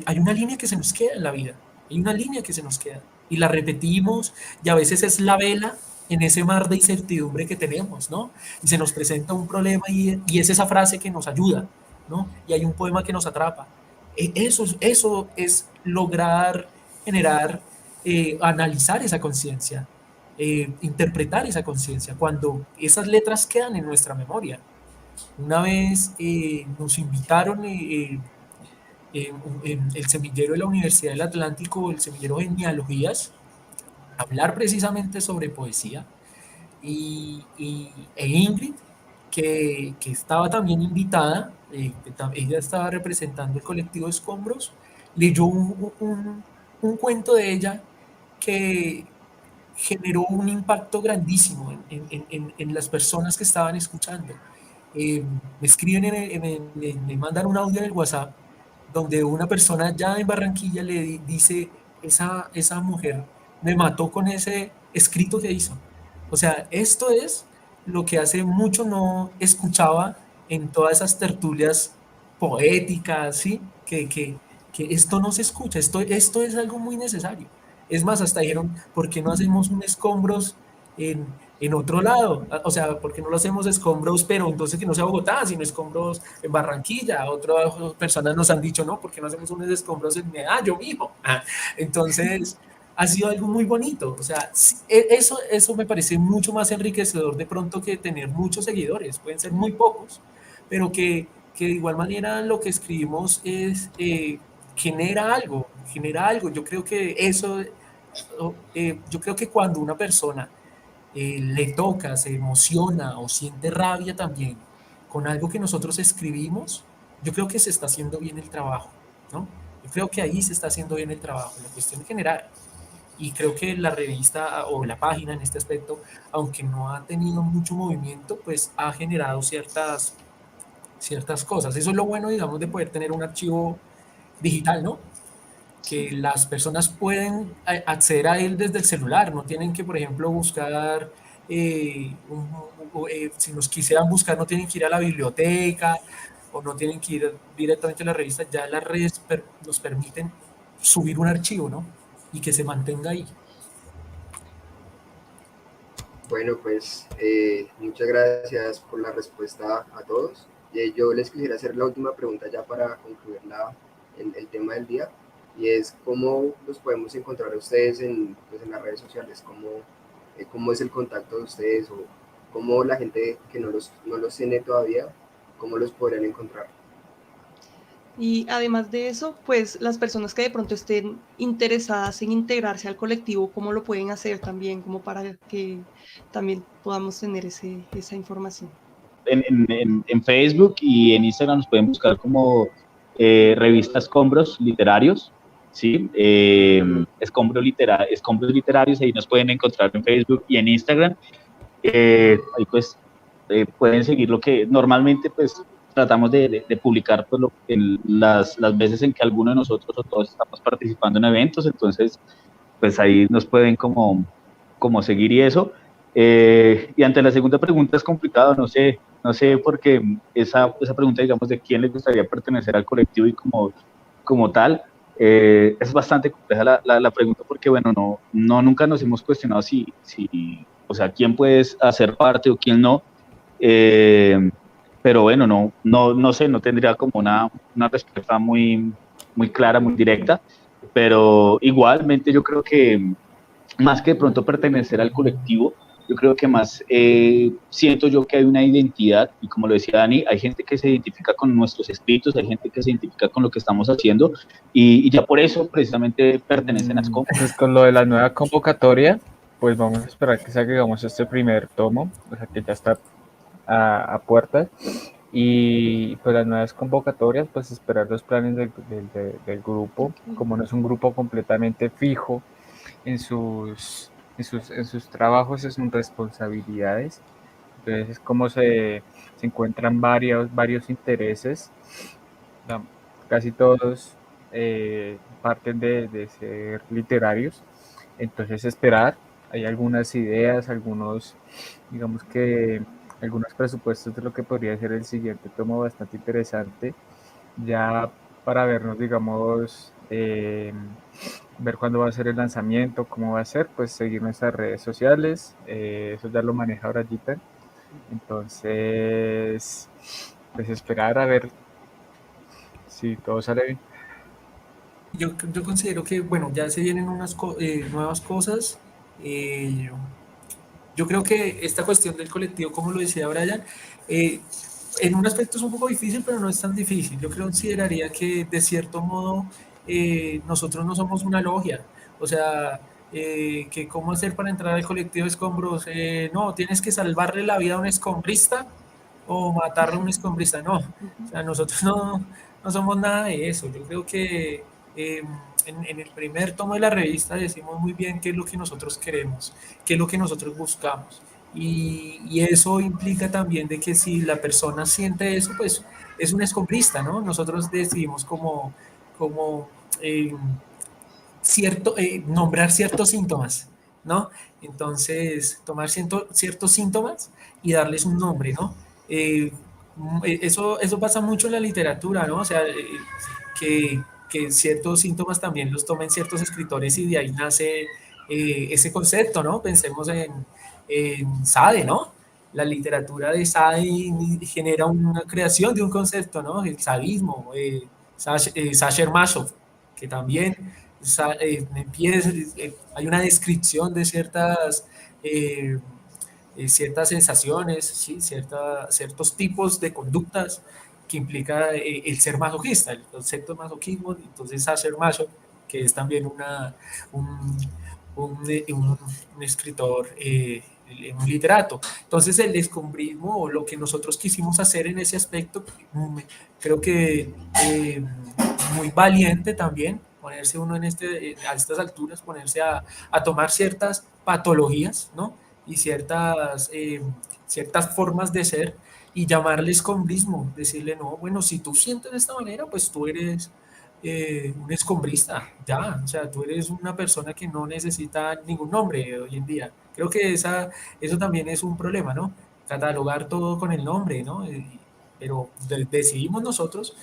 hay una línea que se nos queda en la vida, hay una línea que se nos queda y la repetimos, y a veces es la vela en ese mar de incertidumbre que tenemos, ¿no? Y se nos presenta un problema y es esa frase que nos ayuda, ¿no? Y hay un poema que nos atrapa. Eso es lograr generar, analizar esa conciencia, interpretar esa conciencia, cuando esas letras quedan en nuestra memoria. Una vez nos invitaron, en el semillero de la Universidad del Atlántico, el semillero Genealogías, a hablar precisamente sobre poesía, e Ingrid, que estaba también invitada, ella estaba representando el colectivo Escombros, leyó un cuento de ella que generó un impacto grandísimo en las personas que estaban escuchando. Me escriben, me mandan un audio en el WhatsApp donde una persona ya en Barranquilla le dice, esa mujer me mató con ese escrito que hizo. O sea, esto es lo que hace mucho no escuchaba en todas esas tertulias poéticas, ¿sí? Que esto no se escucha, esto es algo muy necesario. Es más, hasta dijeron, ¿por qué no hacemos un escombros en otro lado? O sea, ¿por qué no lo hacemos escombros, pero entonces que no sea Bogotá, sino escombros en Barranquilla? Otras personas nos han dicho, no, ¿por qué no hacemos unos escombros en Medallo, mijo? Entonces, ha sido algo muy bonito. O sea, eso me parece mucho más enriquecedor de pronto que tener muchos seguidores. Pueden ser muy pocos, pero que de igual manera lo que escribimos genera algo, genera algo. Yo creo que yo creo que cuando una persona le toca, se emociona o siente rabia también con algo que nosotros escribimos, yo creo que se está haciendo bien el trabajo, ¿no? Yo creo que ahí se está haciendo bien el trabajo, la cuestión general. Y creo que la revista o la página en este aspecto, aunque no ha tenido mucho movimiento, pues ha generado ciertas cosas. Eso es lo bueno, digamos, de poder tener un archivo digital, ¿no? Que las personas pueden acceder a él desde el celular, no tienen que, por ejemplo, buscar, si nos quisieran buscar, no tienen que ir a la biblioteca o no tienen que ir directamente a la revista, ya las redes nos permiten subir un archivo, ¿no? Y que se mantenga ahí. Bueno, pues muchas gracias por la respuesta a todos. Yo les quisiera hacer la última pregunta ya para concluir el tema del día, y es cómo los podemos encontrar a ustedes pues, en las redes sociales, cómo es el contacto de ustedes, o cómo la gente que no los tiene todavía, cómo los podrían encontrar. Y además de eso, pues las personas que de pronto estén interesadas en integrarse al colectivo, ¿cómo lo pueden hacer también? Como para que también podamos tener esa información. En Facebook y en Instagram nos pueden buscar como revista Escombros Literarios, ¿sí? Escombros Literarios, ahí nos pueden encontrar en Facebook y en Instagram. Ahí pues pueden seguir lo que normalmente pues tratamos de publicar pues, las veces en que alguno de nosotros o todos estamos participando en eventos, entonces pues ahí nos pueden como seguir y eso. Y ante la segunda pregunta es complicado, no sé porque esa pregunta, digamos, de quién les gustaría pertenecer al colectivo y como tal, es bastante compleja la pregunta porque, bueno, nunca nos hemos cuestionado o sea, quién puede hacer parte o quién no. Pero bueno, no sé, no tendría como una respuesta muy clara, muy directa, pero igualmente yo creo que más que de pronto pertenecer al colectivo, yo creo que más siento yo que hay una identidad, y como lo decía Dani, hay gente que se identifica con nuestros escritos, hay gente que se identifica con lo que estamos haciendo, y ya por eso precisamente pertenecen a SCOM. Pues con lo de la nueva convocatoria, pues vamos a esperar que salgamos este primer tomo, o sea que ya está a puertas, y pues las nuevas convocatorias, pues esperar los planes del grupo, como no es un grupo completamente fijo en sus trabajos, en sus responsabilidades, entonces es como se encuentran varios intereses, casi todos parten de ser literarios, entonces esperar, hay algunas ideas, digamos que algunos presupuestos de lo que podría ser el siguiente tomo bastante interesante, ya para vernos, digamos, ver cuándo va a ser el lanzamiento, cómo va a ser, pues seguir nuestras redes sociales, eso ya lo maneja Brayita, entonces, pues esperar a ver si todo sale bien. Yo considero que, bueno, ya se vienen unas nuevas cosas. eh, yo creo que esta cuestión del colectivo, como lo decía Brian, eh, en un aspecto es un poco difícil, pero no es tan difícil. Yo consideraría que de cierto modo nosotros no somos una logia. O sea, que cómo hacer para entrar al colectivo de escombros. No, tienes que salvarle la vida a un escombrista o matarle a un escombrista. No, o sea, nosotros no somos nada de eso. Yo creo que en el primer tomo de la revista decimos muy bien qué es lo que nosotros queremos, qué es lo que nosotros buscamos. Y eso implica también de que si la persona siente eso, pues es un escombrista, ¿no? Nosotros decidimos como eh, nombrar ciertos síntomas, ¿no? Entonces, tomar ciertos síntomas y darles un nombre, ¿no? Eh, eso pasa mucho en la literatura, ¿no? O sea, que ciertos síntomas también los tomen ciertos escritores y de ahí nace ese concepto, ¿no? Pensemos en Sade, ¿no? La literatura de Sade genera una creación de un concepto, ¿no? El sadismo, Sacher Mashov, que también hay una descripción de ciertas sensaciones, ¿sí? Ciertos tipos de conductas que implica el ser masoquista, el concepto de masoquismo. Entonces Sacher Mashov, que es también un, un escritor, un literato. Entonces el escombrismo, o lo que nosotros quisimos hacer en ese aspecto, creo que muy valiente también, ponerse uno a estas alturas, ponerse a tomar ciertas patologías, ¿no? Y ciertas formas de ser y llamarles escombrismo, decirle, no, bueno, si tú sientes de esta manera, pues tú eres un escombrista, ya, o sea, tú eres una persona que no necesita ningún nombre hoy en día. Creo que eso también es un problema, ¿no? Catalogar todo con el nombre, ¿no? Pero decidimos nosotros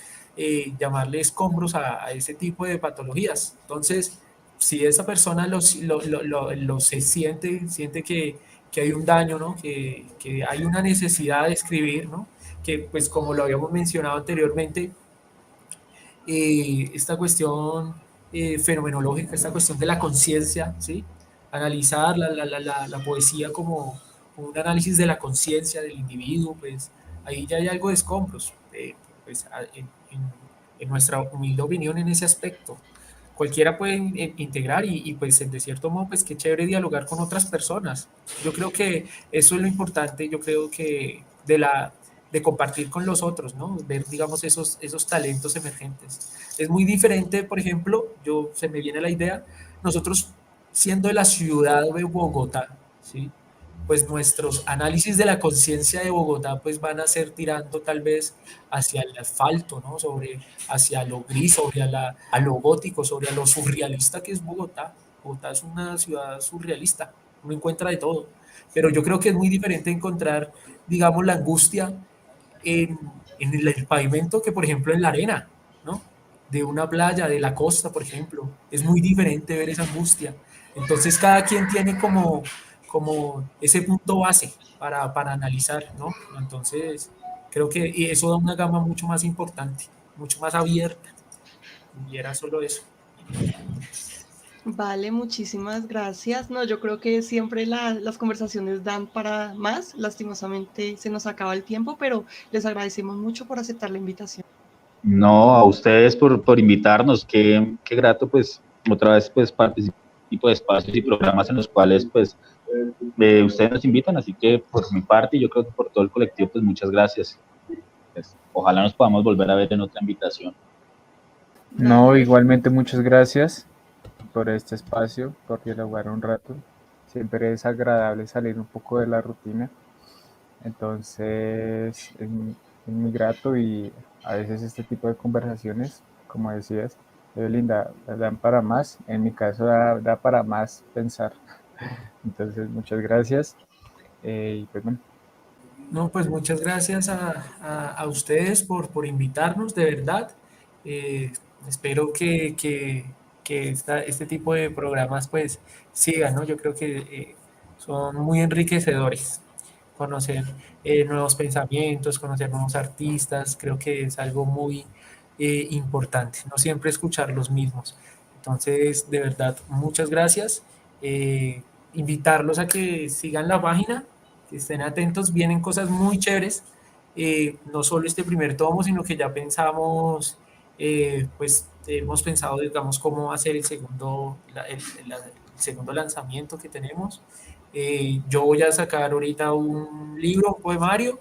llamarle escombros a ese tipo de patologías. Entonces, si esa persona se siente que hay un daño, ¿no? Que hay una necesidad de escribir, ¿no? Que pues como lo habíamos mencionado anteriormente, esta cuestión fenomenológica, esta cuestión de la conciencia, ¿sí? Analizar la poesía como un análisis de la conciencia del individuo, pues ahí ya hay algo de escombros. Pues, en nuestra humilde opinión en ese aspecto. Cualquiera puede integrar y pues de cierto modo pues qué chévere dialogar con otras personas. Yo creo que eso es lo importante, yo creo que de compartir con los otros, ¿no? Ver, digamos, esos talentos emergentes. Es muy diferente, por ejemplo, se me viene la idea, nosotros siendo de la ciudad de Bogotá, ¿sí? Pues nuestros análisis de la conciencia de Bogotá pues van a ser tirando tal vez hacia el asfalto, ¿no? Hacia lo gris, a lo gótico, sobre a lo surrealista que es Bogotá. Bogotá es una ciudad surrealista, uno encuentra de todo, pero yo creo que es muy diferente encontrar, digamos, la angustia en el pavimento que, por ejemplo, en la arena, ¿no? De una playa, de la costa, por ejemplo. Es muy diferente ver esa angustia. Entonces, cada quien tiene como ese punto base para analizar, ¿no? Entonces, creo que eso da una gama mucho más importante, mucho más abierta. Y era solo eso. Vale, muchísimas gracias. No, yo creo que siempre las conversaciones dan para más. Lastimosamente se nos acaba el tiempo, pero les agradecemos mucho por aceptar la invitación. No, a ustedes por invitarnos, qué grato pues otra vez pues participar en este tipo de espacios y programas en los cuales pues ustedes nos invitan, así que por mi parte y yo creo que por todo el colectivo pues muchas gracias. Pues, ojalá nos podamos volver a ver en otra invitación. No, igualmente muchas gracias por este espacio, por dialogar un rato. Siempre es agradable salir un poco de la rutina. Entonces, es muy grato y a veces este tipo de conversaciones, como decías, Evelyn, dan para más. En mi caso, da para más pensar. Entonces, muchas gracias. Y pues bueno. No, pues muchas gracias a ustedes por invitarnos, de verdad. Espero que este tipo de programas pues sigan, ¿no? Yo creo que son muy enriquecedores. Conocer nuevos pensamientos, conocer nuevos artistas, creo que es algo muy importante. No siempre escuchar los mismos. Entonces, de verdad, muchas gracias. Invitarlos a que sigan la página, que estén atentos, vienen cosas muy chéveres, no solo este primer tomo, sino que ya pensamos, pues hemos pensado, digamos, cómo hacer el segundo lanzamiento que tenemos. Yo voy a sacar ahorita un libro, un poemario,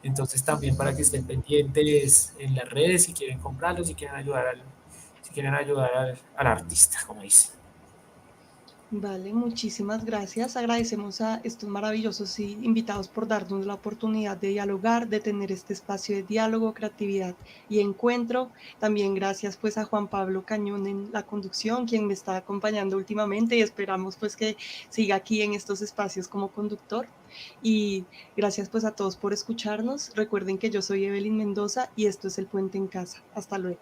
entonces también para que estén pendientes en las redes si quieren comprarlo, si quieren ayudar al artista, como dice. Vale, muchísimas gracias. Agradecemos a estos maravillosos invitados por darnos la oportunidad de dialogar, de tener este espacio de diálogo, creatividad y encuentro. También gracias pues a Juan Pablo Cañón en la conducción, quien me está acompañando últimamente y esperamos pues que siga aquí en estos espacios como conductor. Y gracias pues a todos por escucharnos. Recuerden que yo soy Evelyn Mendoza y esto es El Puente en Casa. Hasta luego.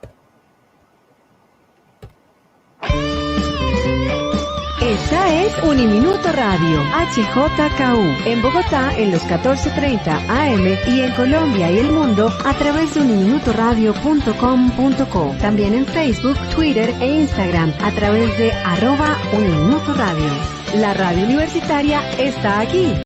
Esta es Uniminuto Radio, HJKU, en Bogotá en los 14:30 AM y en Colombia y el mundo a través de uniminutoradio.com.co. También en Facebook, Twitter e Instagram a través de @Uniminuto Radio. La radio universitaria está aquí.